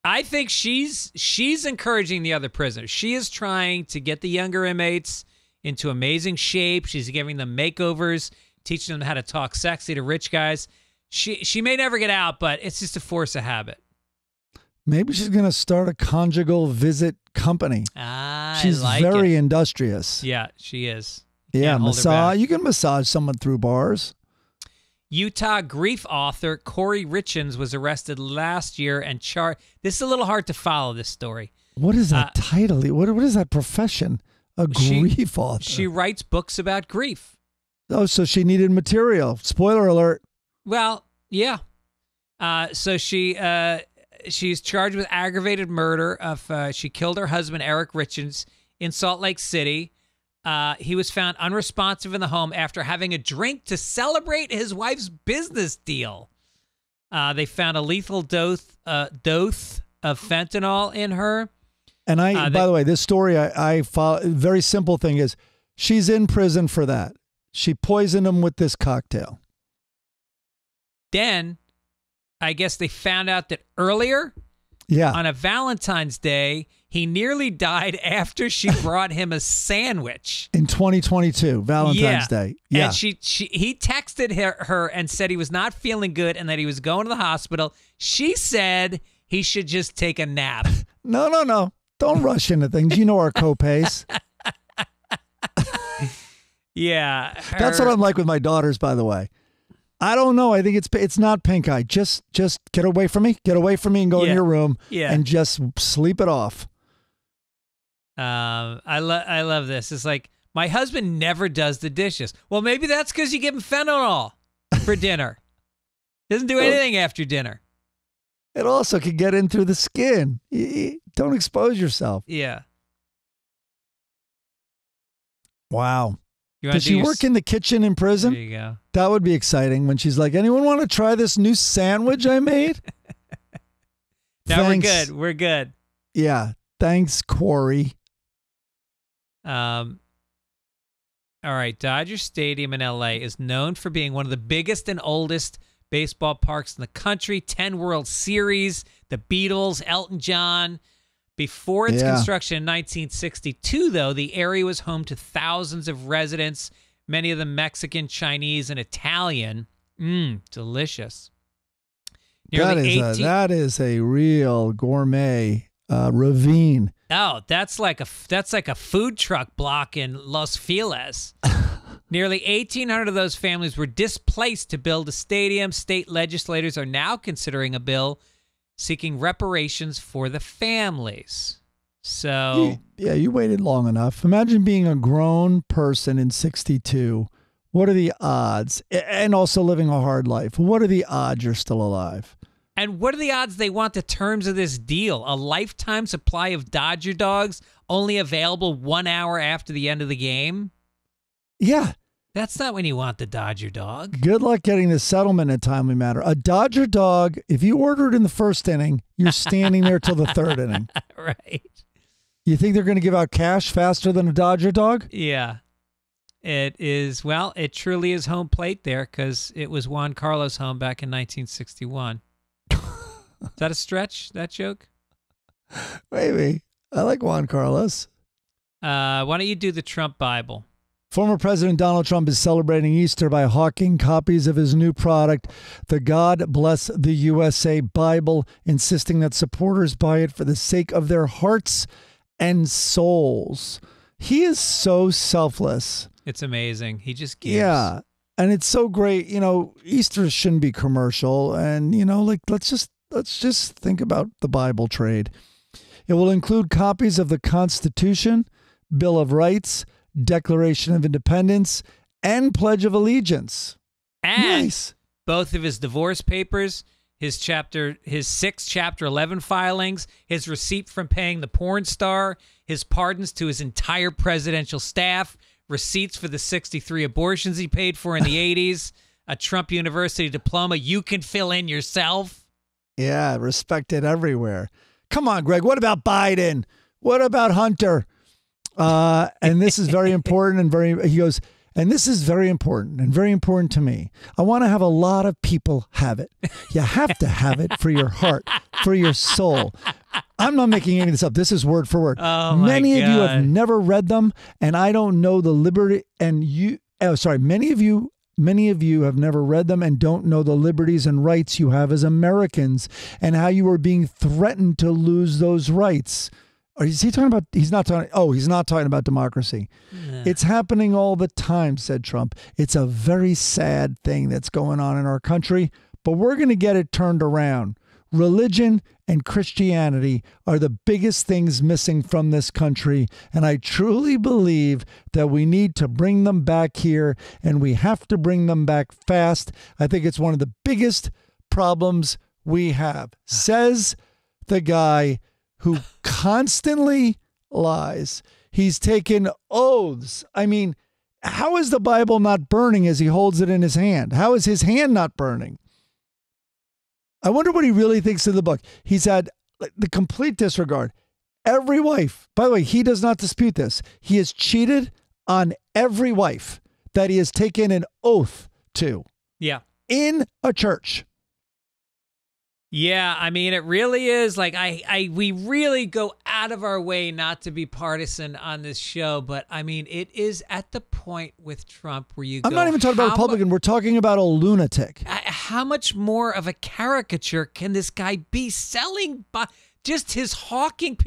I think she's encouraging the other prisoners. She is trying to get the younger inmates into amazing shape. She's giving them makeovers, teaching them how to talk sexy to rich guys. She may never get out, but it's just a force of habit. Maybe she's going to start a conjugal visit company. She's very industrious. Yeah, she is. Yeah, massage. You can massage someone through bars. Utah grief author Corey Richins was arrested last year and charged. This is a little hard to follow, this story. What is that title? What is that profession? A grief author. She writes books about grief. Oh, so she needed material. Spoiler alert. Well, yeah. So she's charged with aggravated murder. She killed her husband, Eric Richins, in Salt Lake City. He was found unresponsive in the home after having a drink to celebrate his wife's business deal. They found a lethal dose of fentanyl in her. And by the way, this story I follow. Very simple thing is, she's in prison for that. She poisoned him with this cocktail. Then, I guess they found out that earlier, on a Valentine's Day, he nearly died after she brought him a sandwich. In 2022, Valentine's Day. Yeah. And he texted her and said he was not feeling good and that he was going to the hospital. She said he should just take a nap. No. Don't rush into things. You know our co-pays. Yeah. That's what I'm like with my daughters, by the way. I don't know. I think it's not pink eye. Just get away from me. Get away from me and go in your room and just sleep it off. I love this. It's like, my husband never does the dishes. Well, maybe that's because you give him fentanyl for dinner. Doesn't do anything after dinner. It also can get in through the skin. Don't expose yourself. Yeah. Wow. Does she work in the kitchen in prison? There you go. That would be exciting when she's like, anyone want to try this new sandwich I made? No, we're good. We're good. Yeah. Thanks, Corey. All right. Dodger Stadium in L.A. is known for being one of the biggest and oldest baseball parks in the country. 10 World Series, the Beatles, Elton John. Before its construction in 1962, though, the area was home to thousands of residents, many of them Mexican, Chinese, and Italian. Delicious. That is a real gourmet ravine. Oh, that's like a food truck block in Los Feliz. Nearly 1,800 of those families were displaced to build a stadium. State legislators are now considering a bill seeking reparations for the families. So, you waited long enough. Imagine being a grown person in 62. What are the odds? And also living a hard life. What are the odds you're still alive? and what are the odds they want the terms of this deal? A lifetime supply of Dodger dogs only available 1 hour after the end of the game? Yeah. That's not when you want the Dodger dog. Good luck getting the settlement in a timely manner. A Dodger dog, if you order it in the first inning, you're standing there till the third inning. Right. You think they're going to give out cash faster than a Dodger dog? Yeah. It is, well, it truly is home plate there because it was Juan Carlos' home back in 1961. Is that a stretch, that joke? Maybe. I like Juan Carlos. Why don't you do the Trump Bible? Former President Donald Trump is celebrating Easter by hawking copies of his new product, the God Bless the USA Bible, insisting that supporters buy it for the sake of their hearts and souls. He is so selfless. It's amazing. He just gives. Yeah. And it's so great. You know, Easter shouldn't be commercial. And, you know, like, let's just think about the Bible trade. It will include copies of the Constitution, Bill of Rights, Declaration of Independence, and Pledge of Allegiance. And nice. Both of his divorce papers, his 6 Chapter 11 filings, his receipt from paying the porn star, his pardons to his entire presidential staff, receipts for the 63 abortions he paid for in the 80s, a Trump University diploma you can fill in yourself. Yeah, respected everywhere. Come on, Greg. What about Biden? What about Hunter? And this is very important he goes, and this is very important and very important to me. I want to have a lot of people have it. You have to have it for your heart, for your soul. I'm not making any of this up. This is word for word. Oh my Many of you God. have never read them, and I don't know the liberty. Many of you have never read them and don't know the liberties and rights you have as Americans and how you are being threatened to lose those rights. Or is he talking about, he's not talking about democracy. Yeah. It's happening all the time, said Trump. It's a very sad thing that's going on in our country, but we're going to get it turned around. Religion and Christianity are the biggest things missing from this country, and I truly believe that we need to bring them back here, and we have to bring them back fast. I think it's one of the biggest problems we have, says the guy who constantly lies. He's taken oaths. I mean, how is the Bible not burning as he holds it in his hand? How is his hand not burning? I wonder what he really thinks of the book. He's had the complete disregard. Every wife, by the way, he does not dispute this. He has cheated on every wife that he has taken an oath to. Yeah. In a church. Yeah, I mean, it really is like we really go out of our way not to be partisan on this show, but I mean, it is at the point with Trump where you go, I'm not even talking about Republican. We're talking about a lunatic. How much more of a caricature can this guy be selling by just his hawking?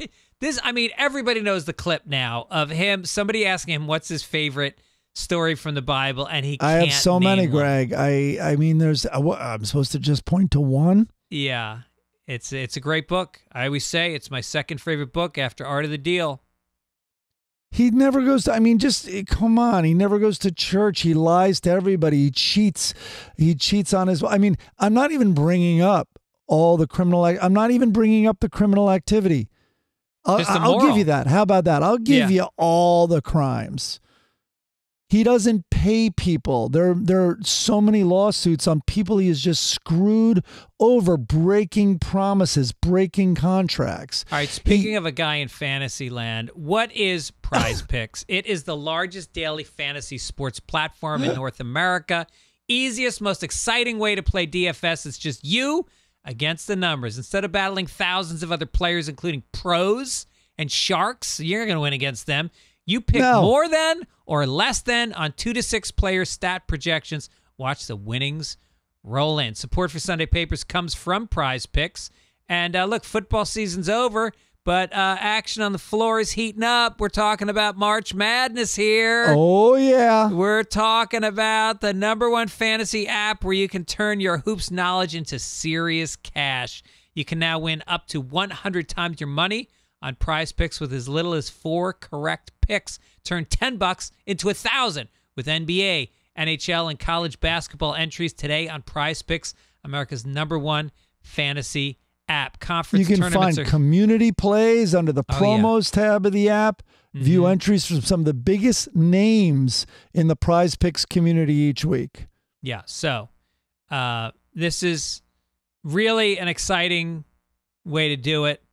I mean, everybody knows the clip now of him, somebody asking him what's his favorite story from the Bible, and he can't I have so many, name one. Greg. I mean, I'm supposed to just point to one. Yeah, it's a great book. I always say it's my second favorite book after Art of the Deal. He never goes to, I mean, just come on. He never goes to church. He lies to everybody. He cheats. He cheats on his, I mean, I'm not even bringing up all the criminal, I'm not even bringing up the criminal activity. I'll give you that. How about that? I'll give you all the crimes. He doesn't pay people. There are so many lawsuits on people he has just screwed over, breaking promises, breaking contracts. All right, speaking of a guy in fantasy land, what is Prize Picks? It is the largest daily fantasy sports platform in North America. Easiest, most exciting way to play DFS. It's just you against the numbers. Instead of battling thousands of other players, including pros and sharks, you're going to win against them. You pick more than or less than on 2 to 6 player stat projections. Watch the winnings roll in. Support for Sunday Papers comes from Prize Picks. And look, football season's over, But action on the floor is heating up. We're talking about March Madness here. Oh, yeah. We're talking about the #1 fantasy app where you can turn your hoops knowledge into serious cash. You can now win up to 100 times your money on Prize Picks with as little as 4 correct picks. Turn $10 into 1,000 with NBA, NHL, and college basketball entries today on Prize Picks, America's #1 fantasy app. Conference You can tournaments find community plays under the promos tab of the app. View entries from some of the biggest names in the Prize Picks community each week. Yeah, so this is really an exciting way to do it.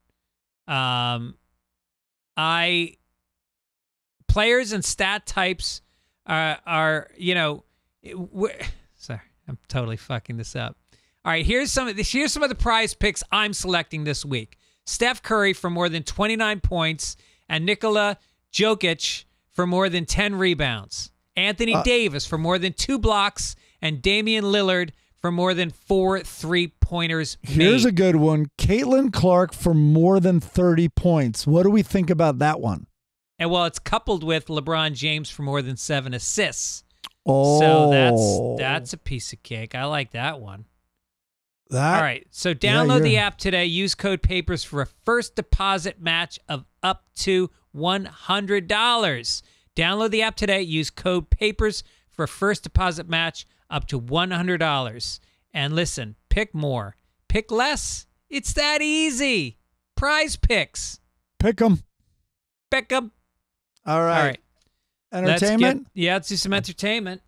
Players and stat types are sorry, I'm totally fucking this up. All right, here's some of the Prize Picks I'm selecting this week. Steph Curry for more than 29 points and Nikola Jokic for more than 10 rebounds. Anthony Davis for more than 2 blocks and Damian Lillard for more than 4 3-pointers made. Here's a good one. Caitlin Clark for more than 30 points. What do we think about that one? And well, it's coupled with LeBron James for more than 7 assists. Oh. So that's a piece of cake. I like that one. All right, so download the app today. Use code PAPERS for a first deposit match of up to $100. Download the app today. Use code PAPERS for a first deposit match up to $100. And listen, pick more. Pick less. It's that easy. Prize Picks. Pick 'em. Pick 'em. All right. Entertainment? Let's do some entertainment.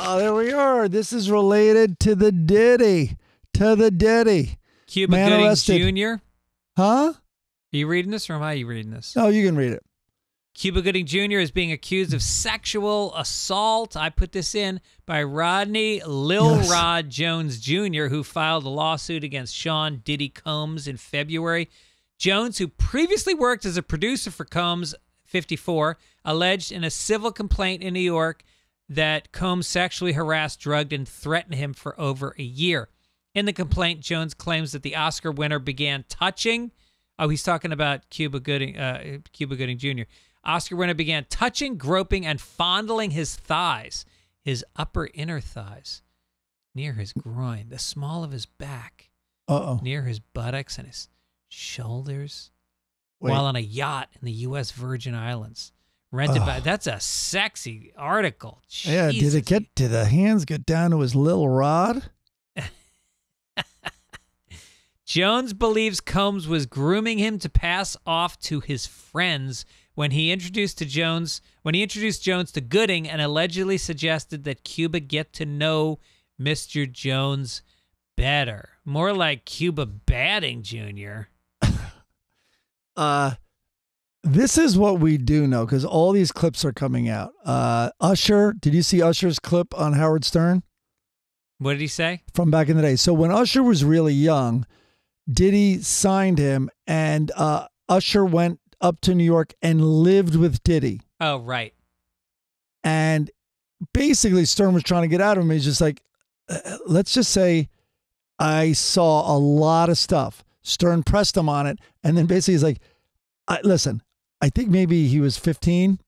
Oh, there we are. This is related to the Diddy. Cuba Man Gooding arrested. Jr. Huh? Are you reading this or am I reading this? No, you can read it. Cuba Gooding Jr. is being accused of sexual assault. I put this in by Rodney Lil Rod Jones Jr., who filed a lawsuit against Sean Diddy Combs in February. Jones, who previously worked as a producer for Combs, 54, alleged in a civil complaint in New York that Combs sexually harassed, drugged, and threatened him for over a year. In the complaint, Jones claims that the Oscar winner began touching. Oh, he's talking about Cuba Gooding Jr. Oscar winner began touching, groping, and fondling his thighs, his upper inner thighs, near his groin, the small of his back, near his buttocks and his shoulders, while on a yacht in the U.S. Virgin Islands. Rented by. That's a sexy article. Yeah, Jesus. did the hands get down to his little rod? Jones believes Combs was grooming him to pass off to his friends when he introduced Jones to Gooding and allegedly suggested that Cuba get to know Mr. Jones better. More like Cuba batting Jr. This is what we do know because all these clips are coming out. Usher, did you see Usher's clip on Howard Stern? What did he say? From back in the day. So when Usher was really young, Diddy signed him and Usher went up to New York and lived with Diddy. Oh, right. And basically Stern was trying to get out of him. He's just like, let's just say I saw a lot of stuff. Stern pressed him on it. And then basically he's like, listen, I think maybe he was 15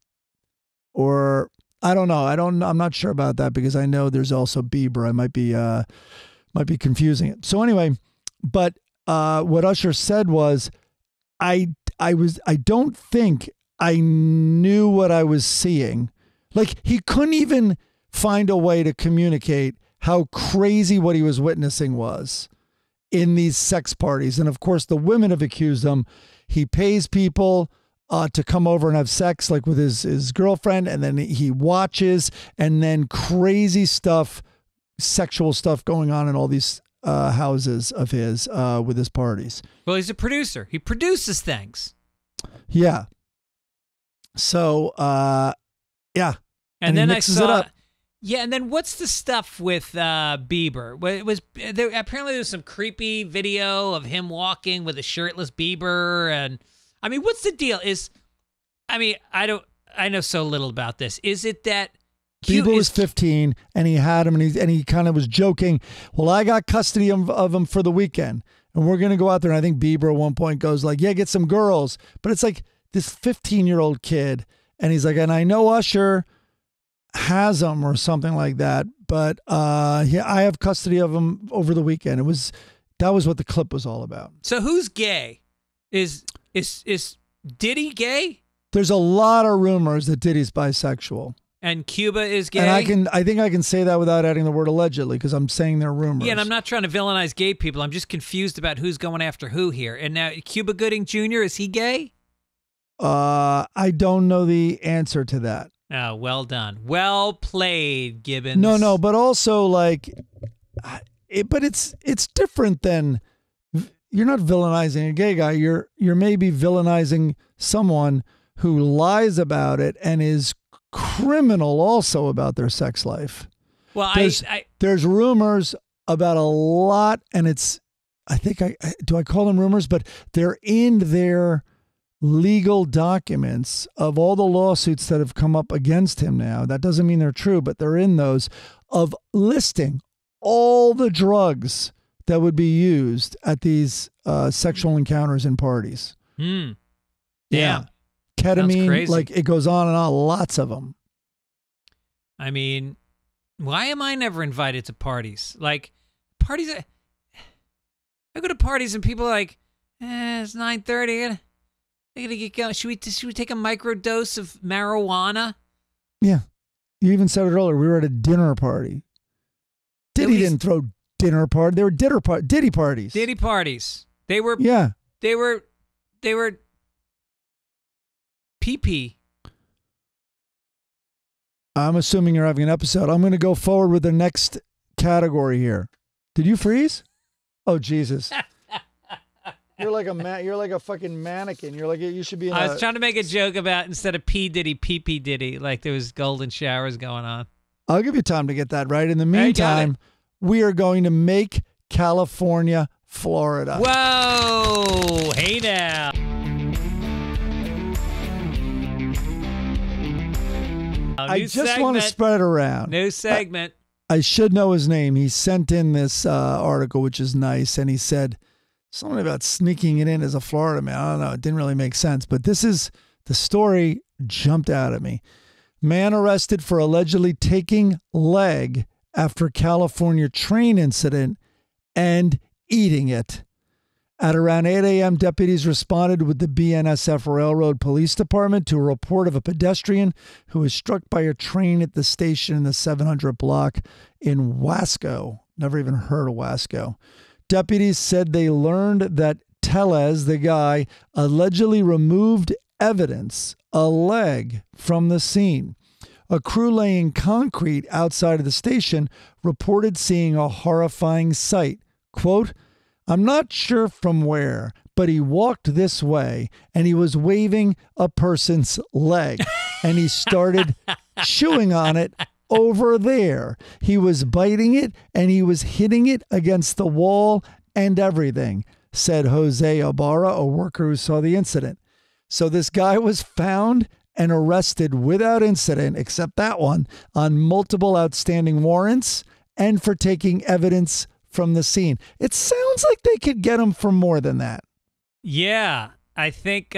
or I don't know. I'm not sure about that because I know there's also Bieber. I might be confusing it. So anyway, but what Usher said was, I don't think I knew what I was seeing. Like he couldn't even find a way to communicate how crazy what he was witnessing was in these sex parties. And of course the women have accused him. He pays people to come over and have sex like with his girlfriend. And then he watches and then crazy stuff, sexual stuff going on in all these houses of his with his parties. Well, he's a producer. He produces things. Yeah. So, yeah. And then he I mixes saw, it up. yeah. And then what's the stuff with Bieber? It was apparently there's some creepy video of him walking with a shirtless Bieber, and I mean, what's the deal? I know so little about this. Is it that Bieber was 15, and he had him, and he kind of was joking. Well, I got custody of him for the weekend, and we're gonna go out there. And I think Bieber at one point goes like, "Yeah, get some girls," but it's like this 15-year-old kid, and he's like, "And I know Usher has him or something like that, but yeah, I have custody of him over the weekend." That was what the clip was all about. So who's gay? Is Diddy gay? There's a lot of rumors that Diddy's bisexual. And Cuba is gay? And I think I can say that without adding the word allegedly, because I'm saying they're rumors. Yeah, and I'm not trying to villainize gay people. I'm just confused about who's going after who here. And now, Cuba Gooding Jr., is he gay? I don't know the answer to that. Oh, well done. Well played, Gibbons. No, but also like, it's different than, you're not villainizing a gay guy. You're maybe villainizing someone who lies about it and is criminal also about their sex life. Well, there's rumors about a lot, and I think do I call them rumors, but they're in their legal documents of all the lawsuits that have come up against him now. That doesn't mean they're true, but they're in those, of listing all the drugs that would be used at these sexual encounters and parties. Yeah. Ketamine, like it goes on and on, lots of them. I mean, why am I never invited to parties? Like, parties, I go to parties and people are like, it's 9:30, I gotta get going. Should we take a micro dose of marijuana? Yeah. You even said it earlier, we were at a dinner party. Diddy didn't throw dinner party. They were Diddy parties. Diddy parties. They were pee-pee. I'm assuming you're having an episode. I'm going to go forward with the next category here. Did you freeze? Oh, Jesus. You're like a fucking mannequin. You're like, you should be in I was trying to make a joke about, instead of P. Diddy, pee-pee Diddy, like there was golden showers going on. I'll give you time to get that right. In the meantime, we are going to make California, Florida. Whoa! Hey now. I just want to spread it around. New segment. I should know his name. He sent in this article, which is nice, and he said something about sneaking it in as a Florida man. I don't know. It didn't really make sense, but this is the story jumped out at me. Man arrested for allegedly taking leg after California train incident and eating it. At around 8 a.m., deputies responded with the BNSF Railroad Police Department to a report of a pedestrian who was struck by a train at the station in the 700 block in Wasco. Never even heard of Wasco. Deputies said they learned that Tellez, the guy, allegedly removed evidence, a leg, from the scene. A crew laying concrete outside of the station reported seeing a horrifying sight. Quote, "I'm not sure from where, but he walked this way and he was waving a person's leg and he started chewing on it over there. He was biting it and he was hitting it against the wall and everything," said Jose Ibarra, a worker who saw the incident. So this guy was found and arrested without incident, except that one, on multiple outstanding warrants and for taking evidence from the scene. It sounds like they could get him for more than that. Yeah, I think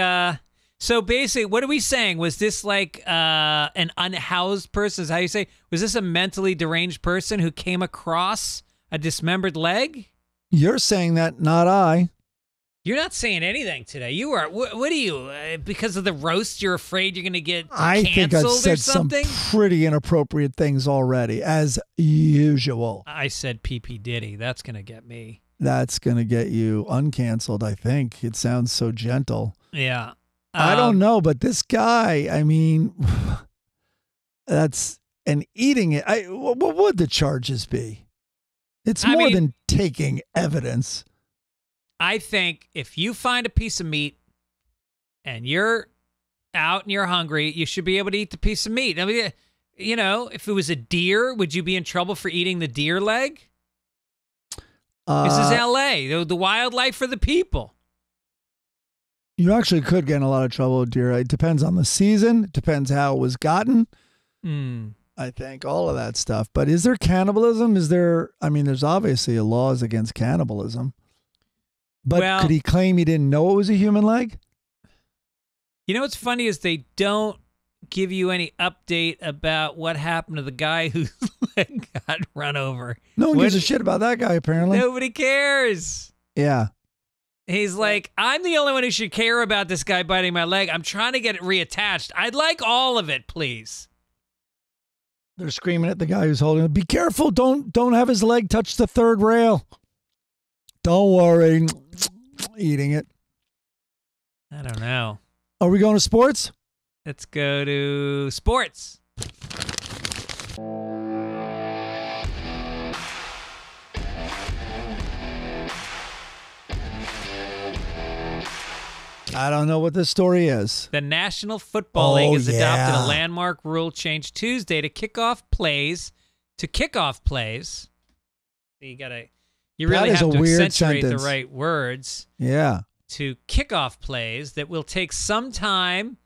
so. Basically, what are we saying? Was this like an unhoused person? Is how you say? Was this a mentally deranged person who came across a dismembered leg? You're saying that, not I. You're not saying anything today. You are. What are you? Because of the roast, you're afraid you're going to get I think I've said some pretty inappropriate things already, as usual. I said PP Diddy. That's going to get me. That's going to get you uncanceled, I think. It sounds so gentle. Yeah. I don't know, but this guy, I mean, that's, and eating it. What would the charges be? It's more than taking evidence. I think if you find a piece of meat and you're out and you're hungry, you should be able to eat the piece of meat. I mean, you know, if it was a deer, would you be in trouble for eating the deer leg? This is L.A., the wildlife for the people. You actually could get in a lot of trouble with deer. It depends on the season. It depends how it was gotten. I think all of that stuff. But is there cannibalism? There's obviously laws against cannibalism. But could he claim he didn't know it was a human leg? You know what's funny is they don't give you any update about what happened to the guy whose leg got run over. No one gives a shit about that guy, apparently. Nobody cares. Yeah. He's like, I'm the only one who should care about this guy biting my leg. I'm trying to get it reattached. I'd like all of it, please. They're screaming at the guy who's holding it. Be careful. Don't have his leg touch the third rail. Don't worry. Eating it. I don't know. Are we going to sports? Let's go to sports. I don't know what this story is. The National Football League has adopted a landmark rule change Tuesday to Kickoff Plays. You really have to accentuate the right words. Yeah. To Kickoff Plays that will take some time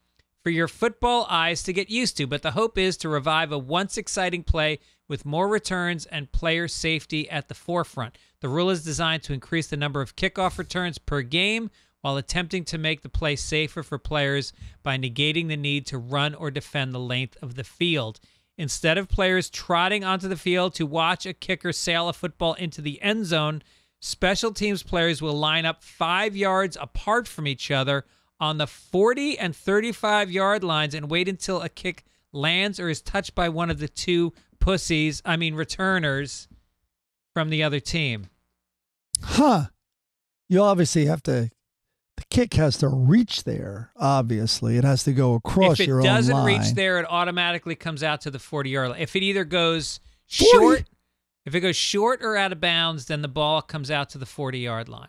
for your football eyes to get used to, but the hope is to revive a once exciting play with more returns and player safety at the forefront. The rule is designed to increase the number of kickoff returns per game while attempting to make the play safer for players by negating the need to run or defend the length of the field. Instead of players trotting onto the field to watch a kicker sail a football into the end zone, special teams players will line up 5 yards apart from each other on the 40 and 35-yard lines and wait until a kick lands or is touched by one of the two returners from the other team. Huh. You obviously have to, the kick has to reach there, obviously. It has to go across your own line. If it doesn't reach there, it automatically comes out to the 40-yard line. If it either goes short, if it goes short or out of bounds, then the ball comes out to the 40-yard line.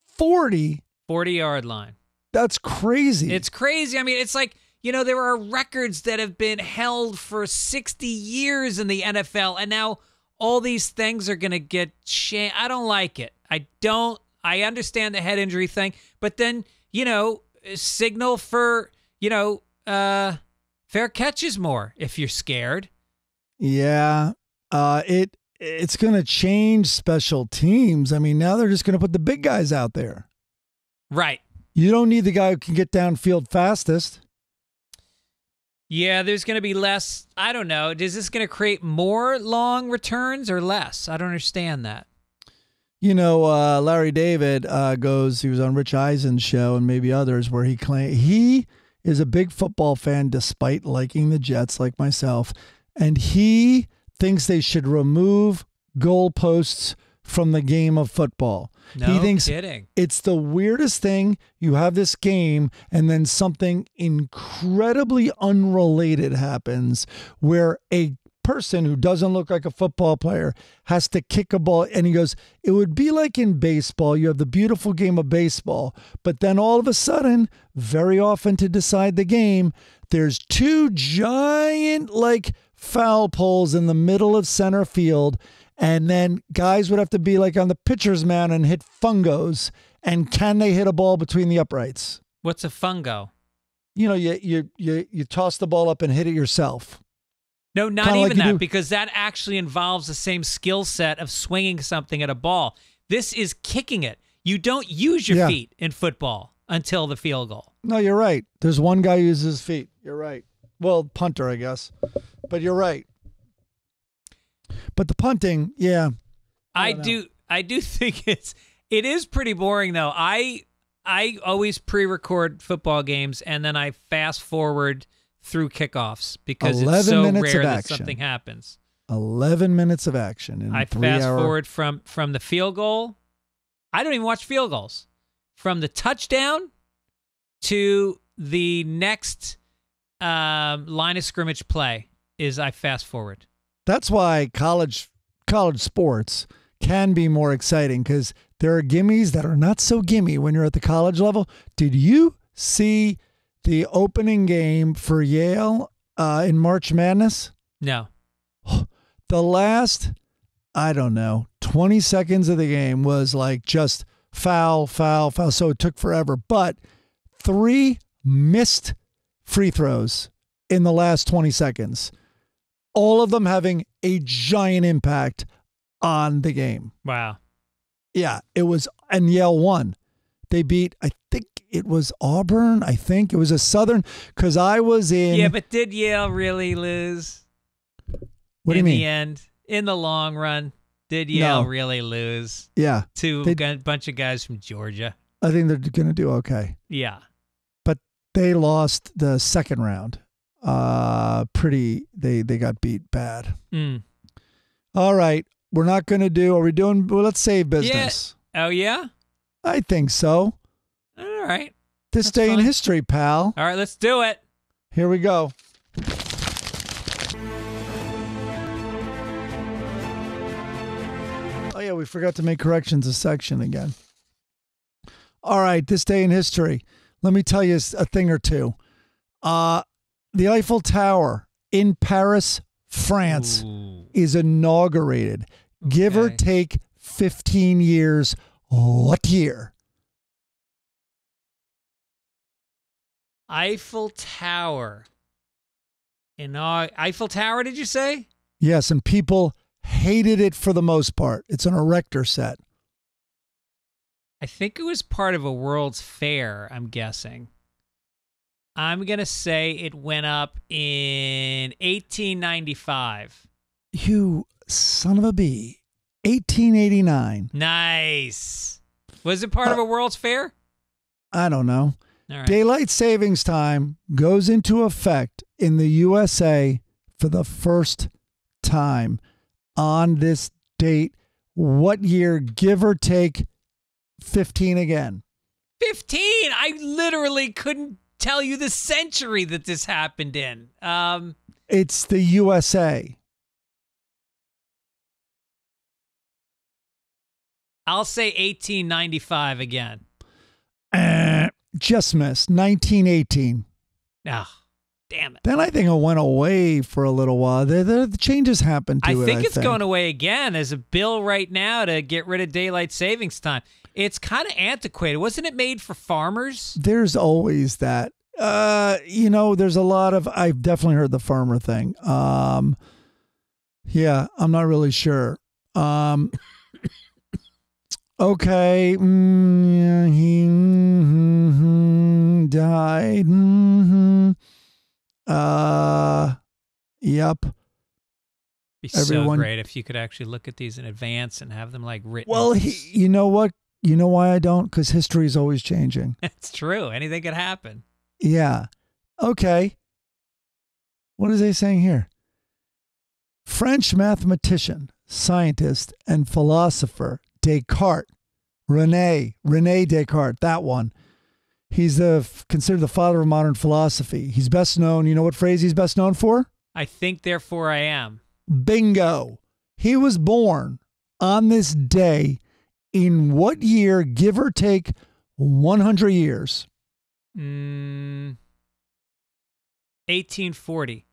40? 40-yard line. That's crazy. It's crazy. I mean, it's like, there are records that have been held for 60 years in the NFL, and now all these things are going to get changed. I don't like it. I understand the head injury thing, but then, signal for, fair catches more if you're scared. Yeah. It's going to change special teams. I mean, now they're just going to put the big guys out there. Right. You don't need the guy who can get downfield fastest. Yeah, there's going to be less. I don't know. Is this going to create more long returns or less? I don't understand that. Larry David he was on Rich Eisen's show and maybe others where he claimed he is a big football fan despite liking the Jets like myself. And he thinks they should remove goalposts from the game of football. No he thinks kidding. It's the weirdest thing. You have this game and then something incredibly unrelated happens where a person who doesn't look like a football player has to kick a ball. And he goes, it would be like in baseball. You have the beautiful game of baseball, but then all of a sudden, very often to decide the game, there's two giant foul poles in the middle of center field. And then guys would have to be on the pitcher's mound and hit fungos. And can they hit a ball between the uprights? What's a fungo? You toss the ball up and hit it yourself. No, not even that, because that actually involves the same skill set of swinging something at a ball. This is kicking it. You don't use your feet in football until the field goal. No, you're right. There's one guy who uses his feet. You're right. Well, punter, I guess. But you're right. But the punting, yeah. I do think it is pretty boring though. I always pre-record football games and then I fast forward through kickoffs because it's so rare that something happens. 11 minutes of action in I fast forward from the field goal. I don't even watch field goals. From the touchdown to the next line of scrimmage play is I fast forward. That's why college sports can be more exciting because there are gimmies that are not so gimme when you're at the college level. Did you see the opening game for Yale in March Madness? No. The last, 20 seconds of the game was just foul, foul, foul. So it took forever. But 3 missed free throws in the last 20 seconds. all of them having a giant impact on the game. Wow. Yeah, it was, and Yale won. They beat, I think it was Auburn. I think it was a Southern, because I was in. Yeah, but did Yale really lose? What do you mean? In the end, in the long run, did Yale really lose? Yeah. To a bunch of guys from Georgia. I think they're going to do okay. Yeah. But they lost the second round. They got beat bad. All right. We're not going to do, are we doing, well, let's save business. Yeah. Oh, yeah? I think so. All right. This day in history, pal. All right, let's do it. Here we go. Oh, yeah, we forgot to make corrections a section again. All right, this day in history. Let me tell you a thing or two. The Eiffel Tower in Paris, France is inaugurated. Okay. Give or take 15 years. What year? Eiffel Tower. Eiffel Tower, did you say? Yes, and people hated it for the most part. It's an erector set. I think it was part of a World's Fair, I'm guessing. I'm going to say it went up in 1895. You son of a bee. 1889. Nice. Was it part of a World's Fair? I don't know. All right. Daylight savings time goes into effect in the USA for the first time on this date. What year, give or take 15 again? 15? I literally couldn't tell you the century that this happened in. It's the USA. I'll say 1895 again. Just missed. 1918. Oh, damn it. Then I think it went away for a little while. The changes happened to it. I think it's going away again. There's a bill right now to get rid of daylight savings time. It's kind of antiquated. Wasn't it made for farmers? There's always that. There's a lot of, I've definitely heard the farmer thing. Yeah, I'm not really sure. Okay. He died. Yep. Be so great if you could actually look at these in advance and have them like written. Well, you know what? You know why I don't? Because history is always changing. It's true. Anything could happen. Yeah. Okay. What is they saying here? French mathematician, scientist, and philosopher Descartes, René Descartes, that one. He's considered the father of modern philosophy. He's best known, you know what phrase he's best known for? I think, therefore I am. Bingo. He was born on this day in what year, give or take 100 years? 1840.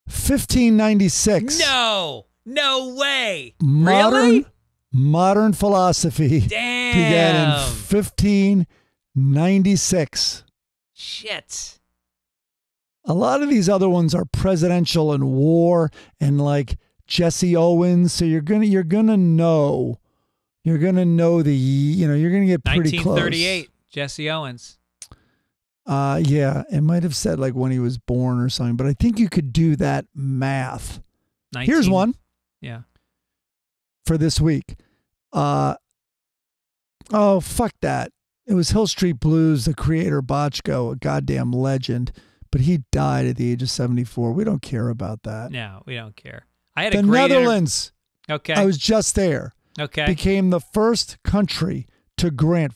1596. No way. Really? Modern philosophy began in 1596. Shit. A lot of these other ones are presidential and war and like Jesse Owens. So you're gonna know the you're gonna get pretty close. 1938. Jesse Owens. Yeah, it might have said like when he was born or something, but I think you could do that math. Here's one. Yeah. For this week. Fuck that. It was Hill Street Blues, the creator Bochco, a goddamn legend, but he died at the age of 74. We don't care about that. No, we don't care. I had the Netherlands. Okay. I was just there. Okay. Became the first country to grant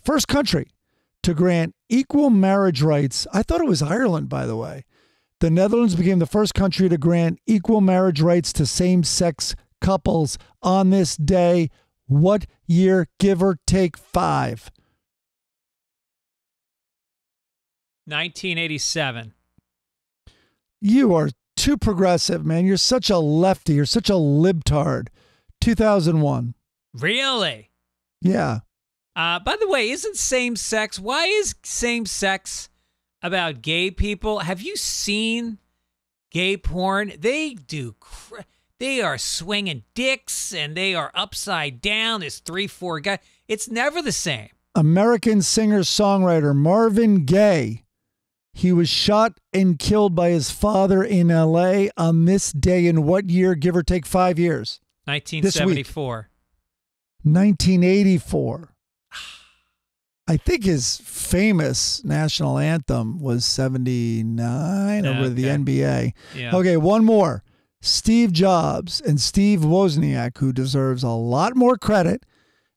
equal marriage rights. I thought it was Ireland, by the way. The Netherlands became the first country to grant equal marriage rights to same-sex couples on this day. What year, give or take 5? 1987. You are too progressive, man. You're such a lefty. You're such a libtard. 2001. Really? Yeah. By the way, why is same sex about gay people? Have you seen gay porn. They do. They are swinging dicks and they are upside down. There's 3, 4 guys. It's never the same. American singer-songwriter Marvin Gaye. He was shot and killed by his father in L.A. on this day in what year, give or take 5 years? 1974. 1984. I think his famous national anthem was 79 over the NBA. Yeah. Okay, one more. Steve Jobs and Steve Wozniak, who deserves a lot more credit,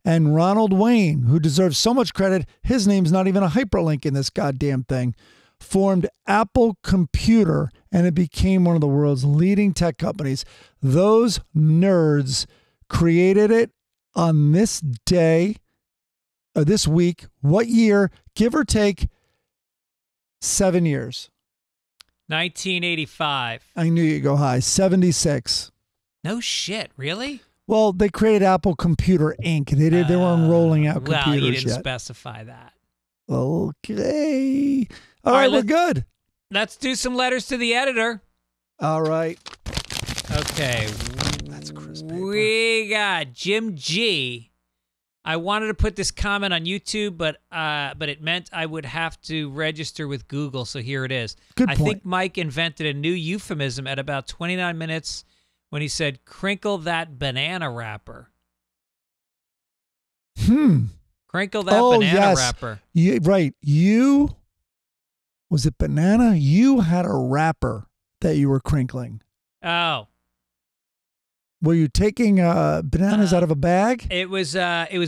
and Ronald Wayne, who deserves so much credit, his name's not even a hyperlink in this goddamn thing, formed Apple Computer, and it became one of the world's leading tech companies. Those nerds created it on this day, or this week. What year? Give or take 7 years. 1985. I knew you'd go high. 76. No shit, really? Well, they created Apple Computer Inc. They weren't rolling out computers Well, you didn't yet. specify that. Okay. All right, we're good. Let's do some letters to the editor. All right. Okay. That's crisp paper. We got Jim G. I wanted to put this comment on YouTube, but it meant I would have to register with Google, so here it is. Good I point. think Mike invented a new euphemism at about 29 minutes when he said, crinkle that banana wrapper. Crinkle that banana wrapper. Right. Was it banana? You had a wrapper that you were crinkling. Oh. Were you taking bananas out of a bag? It was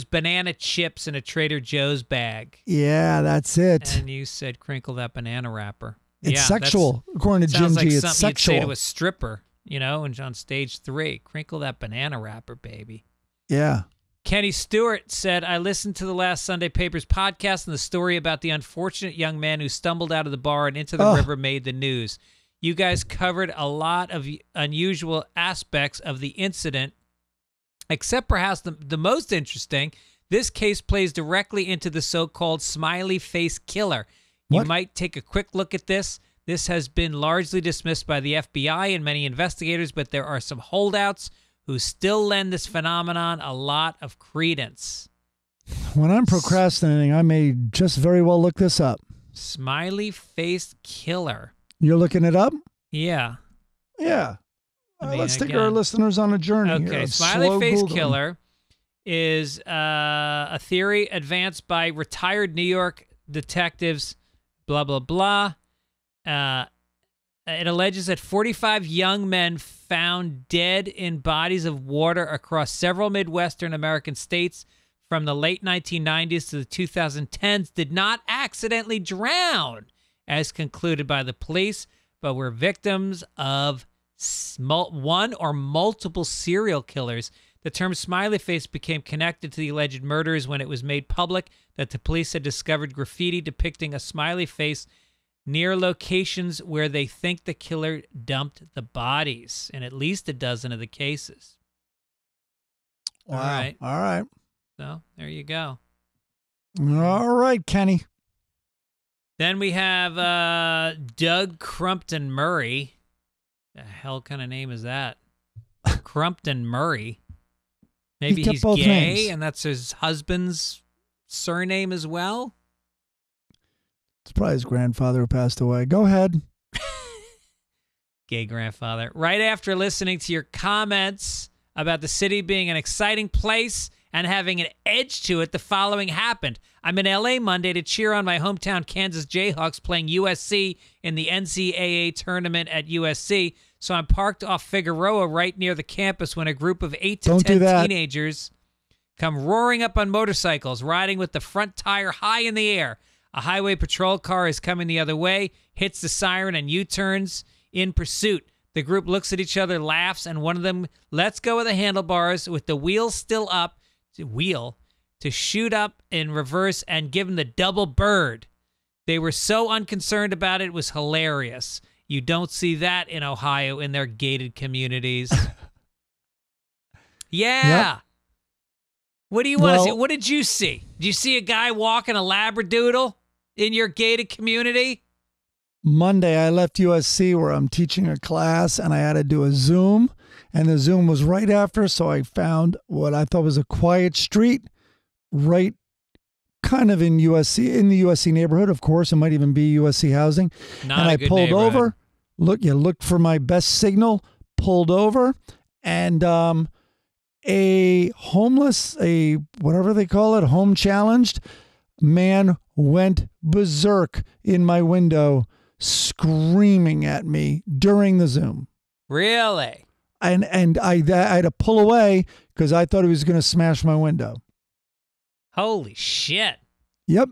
banana chips in a Trader Joe's bag. Yeah, that's it. And you said crinkle that banana wrapper. It's sexual. According to Jim sounds like G, it's something sexual. you'd say to a stripper, and on stage 3, crinkle that banana wrapper, baby. Yeah. Kenny Stewart said, I listened to the last Sunday Papers podcast, and the story about the unfortunate young man who stumbled out of the bar and into the river made the news. You guys covered a lot of unusual aspects of the incident, except perhaps the most interesting. This case plays directly into the so-called smiley face killer. What? You might take a quick look at this. This has been largely dismissed by the FBI and many investigators, but there are some holdouts who still lend this phenomenon a lot of credence. When I'm procrastinating, I may just very well look this up. Smiley face killer. You're looking it up? Yeah. Yeah. I mean, let's take again- our listeners on a journey here. Okay, of smiley slow face Googling. killer is a theory advanced by retired New York detectives, blah, blah, blah. It alleges that 45 young men found dead in bodies of water across several Midwestern American states from the late 1990s to the 2010s did not accidentally drown, as concluded by the police, but were victims of one or multiple serial killers. The term smiley face became connected to the alleged murders when it was made public that the police had discovered graffiti depicting a smiley face near locations where they think the killer dumped the bodies in at least a dozen of the cases. Wow. All right. All right. So there you go. All right, Kenny. Then we have Doug Crumpton Murray. The hell kind of name is that? Crumpton Murray. Maybe kept he's both gay names. and that's his husband's surname as well. It's probably his grandfather who passed away. Go ahead. Gay grandfather. Right after listening to your comments about the city being an exciting place and having an edge to it, the following happened. I'm in L.A. Monday to cheer on my hometown Kansas Jayhawks playing USC in the NCAA tournament at USC, so I'm parked off Figueroa right near the campus when a group of 8 to Don't do 10 that. teenagers come roaring up on motorcycles, riding with the front tire high in the air. A highway patrol car is coming the other way, hits the siren, and U-turns in pursuit. The group looks at each other, laughs, and one of them lets go of the handlebars with the wheel still up, to shoot up in reverse and give him the double bird. They were so unconcerned about it was hilarious. You don't see that in Ohio in their gated communities. Yeah. Yep. What do you want to see? Well- What did you see? Did you see a guy walking a Labradoodle in your gated community? Monday, I left USC where I'm teaching a class, and I had to do a Zoom, and the Zoom was right after, so I found what I thought was a quiet street, right kind of in the USC neighborhood, of course. It might even be USC housing. Not and a I good pulled neighborhood. over, looked for my best signal, pulled over, and a homeless, whatever they call it, home challenged man went berserk in my window, screaming at me during the Zoom. Really? And I had to pull away because I thought he was going to smash my window. Holy shit. Yep.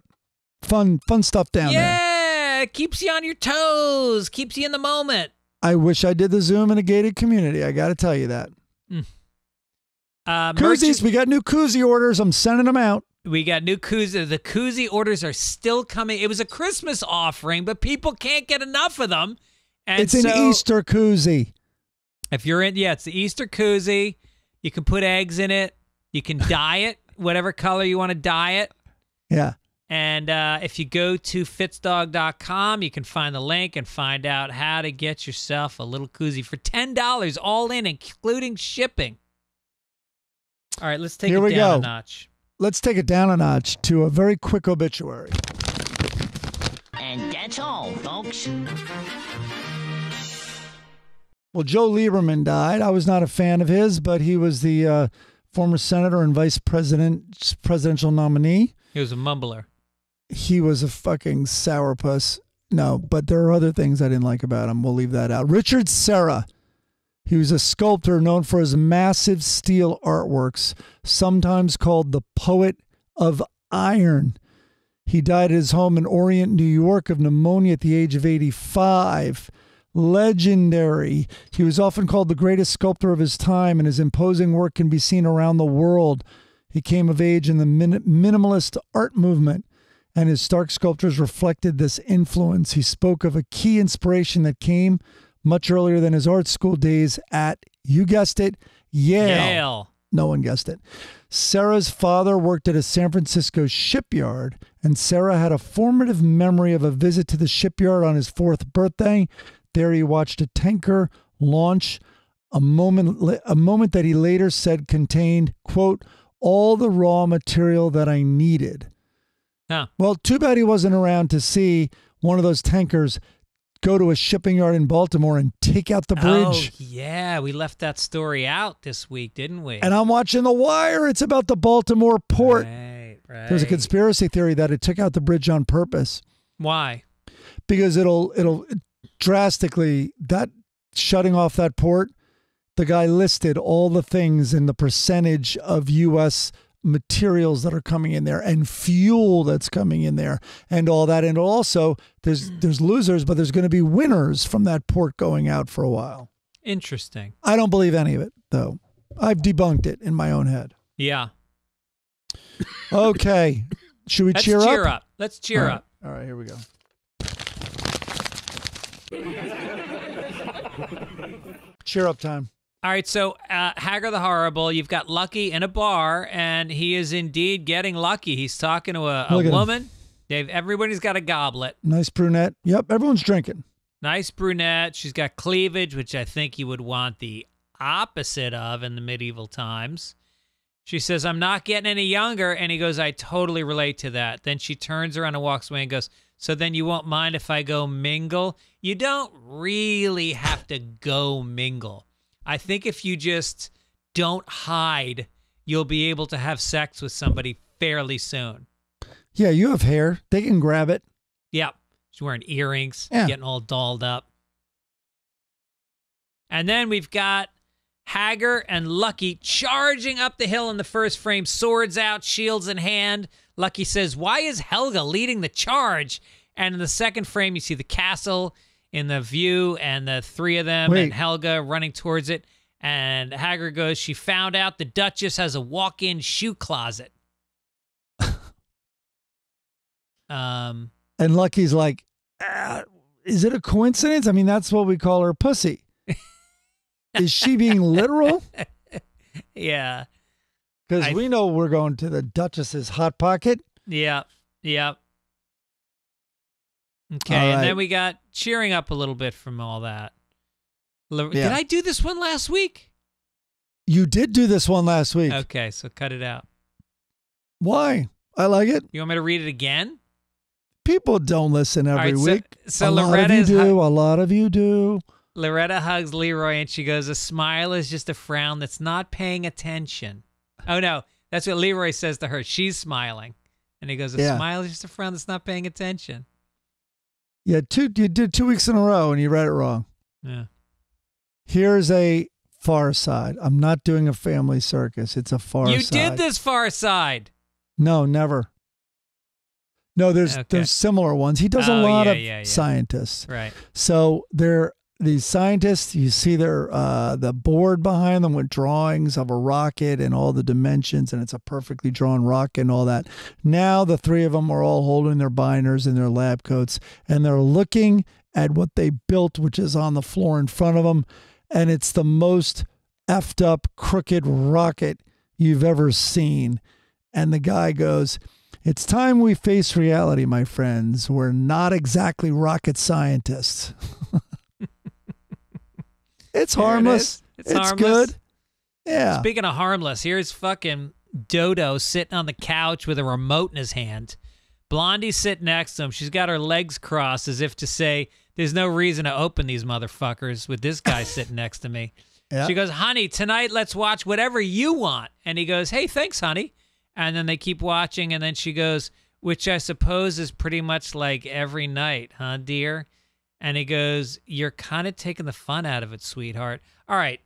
Fun stuff down there. Yeah, it keeps you on your toes, keeps you in the moment. I wish I did the Zoom in a gated community. I got to tell you that. Koozies, we got new koozie orders. I'm sending them out. We got new koozie. The koozie orders are still coming. It was a Christmas offering, but people can't get enough of them. And it's an Easter koozie. If you're in, it's the Easter koozie. You can put eggs in it. You can dye it, whatever color you want to dye it. Yeah. And if you go to fitzdog.com, you can find the link and find out how to get yourself a little koozie for $10 all in, including shipping. All right, let's take it down a notch. Let's take it down a notch to a very quick obituary. And that's all, folks. Well, Joe Lieberman died. I was not a fan of his, but he was the former senator and presidential nominee. He was a mumbler. He was a fucking sourpuss. No, but there are other things I didn't like about him. We'll leave that out. Richard Serra. He was a sculptor known for his massive steel artworks, sometimes called the poet of iron. He died at his home in Orient, New York, of pneumonia at the age of 85. Legendary. He was often called the greatest sculptor of his time, and his imposing work can be seen around the world. He came of age in the minimalist art movement, and his stark sculptures reflected this influence. He spoke of a key inspiration that came much earlier than his art school days at, you guessed it, Yale. No one guessed it. Sarah's father worked at a San Francisco shipyard, and Sarah had a formative memory of a visit to the shipyard on his 4th birthday. There he watched a tanker launch, a moment that he later said contained, quote, all the raw material that I needed. Huh. Well, too bad he wasn't around to see one of those tankers go to a shipping yard in Baltimore and take out the bridge. Oh, yeah. We left that story out this week, didn't we? And I'm watching The Wire. It's about the Baltimore port. Right. There's a conspiracy theory that it took out the bridge on purpose. Why? Because it'll drastically, that shutting off that port, the guy listed all the things in the percentage of U.S. materials that are coming in there and fuel that's coming in there and all that. And also there's losers, but there's going to be winners from that port going out for a while. Interesting. I don't believe any of it, though. I've debunked it in my own head. Yeah. Okay. Should we cheer up? Let's cheer up. All right, here we go. Cheer up time. All right, so Hagar the Horrible, you've got Lucky in a bar, and he is indeed getting lucky. He's talking to a woman. Everybody's got a goblet. Nice brunette. Yep, everyone's drinking. Nice brunette. She's got cleavage, which I think you would want the opposite of in the medieval times. She says, I'm not getting any younger, and he goes, I totally relate to that. Then she turns around and walks away and goes, so then you won't mind if I go mingle? You don't really have to go mingle. I think if you just don't hide, you'll be able to have sex with somebody fairly soon. Yeah, you have hair. They can grab it. Yep. She's wearing earrings, Yeah. getting all dolled up. And then we've got Hagar and Lucky charging up the hill in the first frame, swords out, shields in hand. Lucky says, why is Helga leading the charge? And in the second frame, you see the castle in the view and the three of them and Helga running towards it. And Hagar goes, she found out the Duchess has a walk-in shoe closet. And Lucky's like, is it a coincidence? I mean, that's what we call her pussy. Is she being literal? Yeah. Because we know we're going to the Duchess's hot pocket. Yeah. Yeah. Okay, All and right. then we got cheering up a little bit from all that. Yeah. Did I do this one last week? You did do this one last week. Okay, so cut it out. Why? I like it. You want me to read it again? People don't listen every All right, week. so a lot of Loretta you is do. A lot of you do. Loretta hugs Leroy and she goes, "A smile is just a frown that's not paying attention." Oh, no. That's what Leroy says to her. She's smiling. And he goes, "A smile is just a frown that's not paying attention." Yeah, you did 2 weeks in a row and you read it wrong. Yeah. Here's a Far Side. I'm not doing a family circus. It's a Far You Side. did this Far Side. No, never. No, there's similar ones. He does a lot of scientists. Right. So these scientists, you see the board behind them with drawings of a rocket and all the dimensions, and it's a perfectly drawn rocket and all that. Now the three of them are all holding their binders and their lab coats, and they're looking at what they built, which is on the floor in front of them, and it's the most effed up, crooked rocket you've ever seen. And the guy goes, "It's time we face reality, my friends. We're not exactly rocket scientists." It's harmless. It's harmless. Good. Yeah. Speaking of harmless, here's fucking Dodo sitting on the couch with a remote in his hand. Blondie's sitting next to him. She's got her legs crossed as if to say, "There's no reason to open these motherfuckers with this guy sitting next to me." Yeah. She goes, "Honey, tonight let's watch whatever you want." And he goes, "Hey, thanks, honey." And then they keep watching, and then she goes, "Which I suppose is pretty much like every night, huh, dear?" And he goes, "You're kind of taking the fun out of it, sweetheart." All right.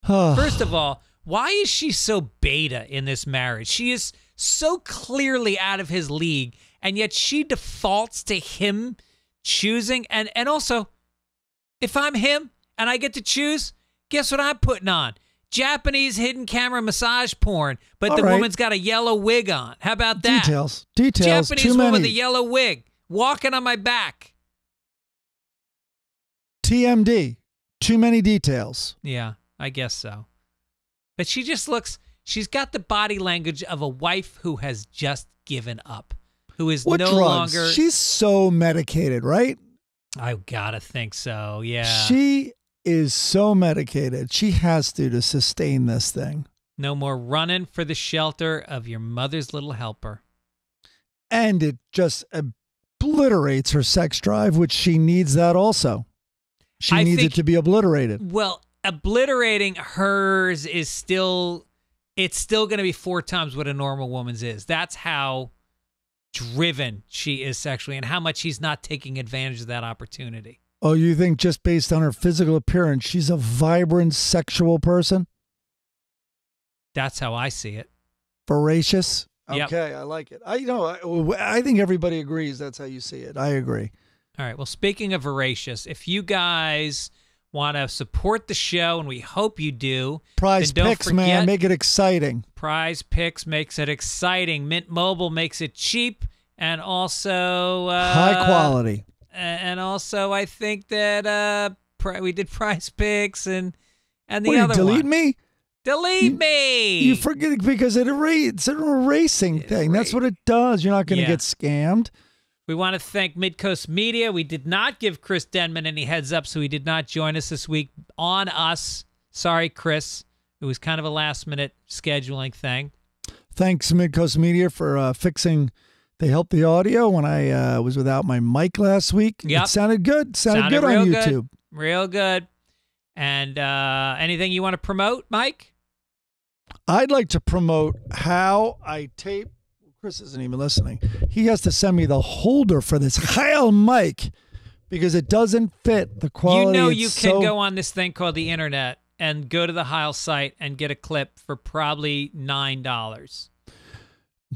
First of all, why is she so beta in this marriage? She is so clearly out of his league, and yet she defaults to him choosing. And also, if I'm him and I get to choose, guess what I'm putting on? Japanese hidden camera massage porn, but the woman's got a yellow wig on. How about that? Details. Japanese Too woman many. with a yellow wig walking on my back. TMD. Too many details. Yeah, I guess so. But she just looks, she's got the body language of a wife who has just given up, who is What no drugs? longer. She's so medicated, right? I gotta think so, yeah. She is so medicated. She has to sustain this thing. No more running for the shelter of your mother's little helper. And it just obliterates her sex drive, which she needs that also. She needs it to be obliterated. Well, obliterating hers is still, it's still going to be 4 times what a normal woman's is. That's how driven she is sexually and how much he's not taking advantage of that opportunity. Oh, you think just based on her physical appearance, she's a vibrant sexual person? That's how I see it. Voracious? Yep. Okay, I like it. I think everybody agrees that's how you see it. I agree. All right. Well, speaking of voracious, if you guys want to support the show, and we hope you do, Prize then don't Picks, man, forget, make it exciting. Prize Picks makes it exciting. Mint Mobile makes it cheap and also High quality. And also, I think that we did Prize Picks and the What, other you delete one. me? Delete me. You forget it because it's an erasing thing. That's what it does. You're not going to get scammed. We want to thank Midcoast Media. We did not give Chris Denman any heads up, so he did not join us this week on us. Sorry, Chris. It was kind of a last-minute scheduling thing. Thanks, Midcoast Media, for fixing. They helped the audio when I was without my mic last week. Yep. It sounded good. Sounded good real on good. YouTube. Real good. And anything you want to promote, Mike? I'd like to promote how I tape. Chris isn't even listening. He has to send me the holder for this Heil mic because it doesn't fit the quality. You know you can go on this thing called the internet and go to the Heil site and get a clip for probably $9.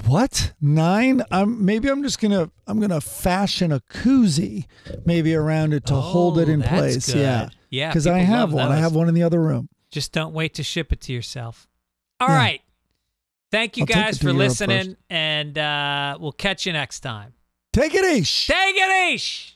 What? 9? Maybe I'm gonna fashion a koozie maybe around it to hold it in that's place. good. Yeah. Yeah. Because I people have love one. I those. have one in the other room. Just don't wait to ship it to yourself. All right. Thank you I'll take guys it to for Europe listening, first. and we'll catch you next time. Take it easy. Take it easy.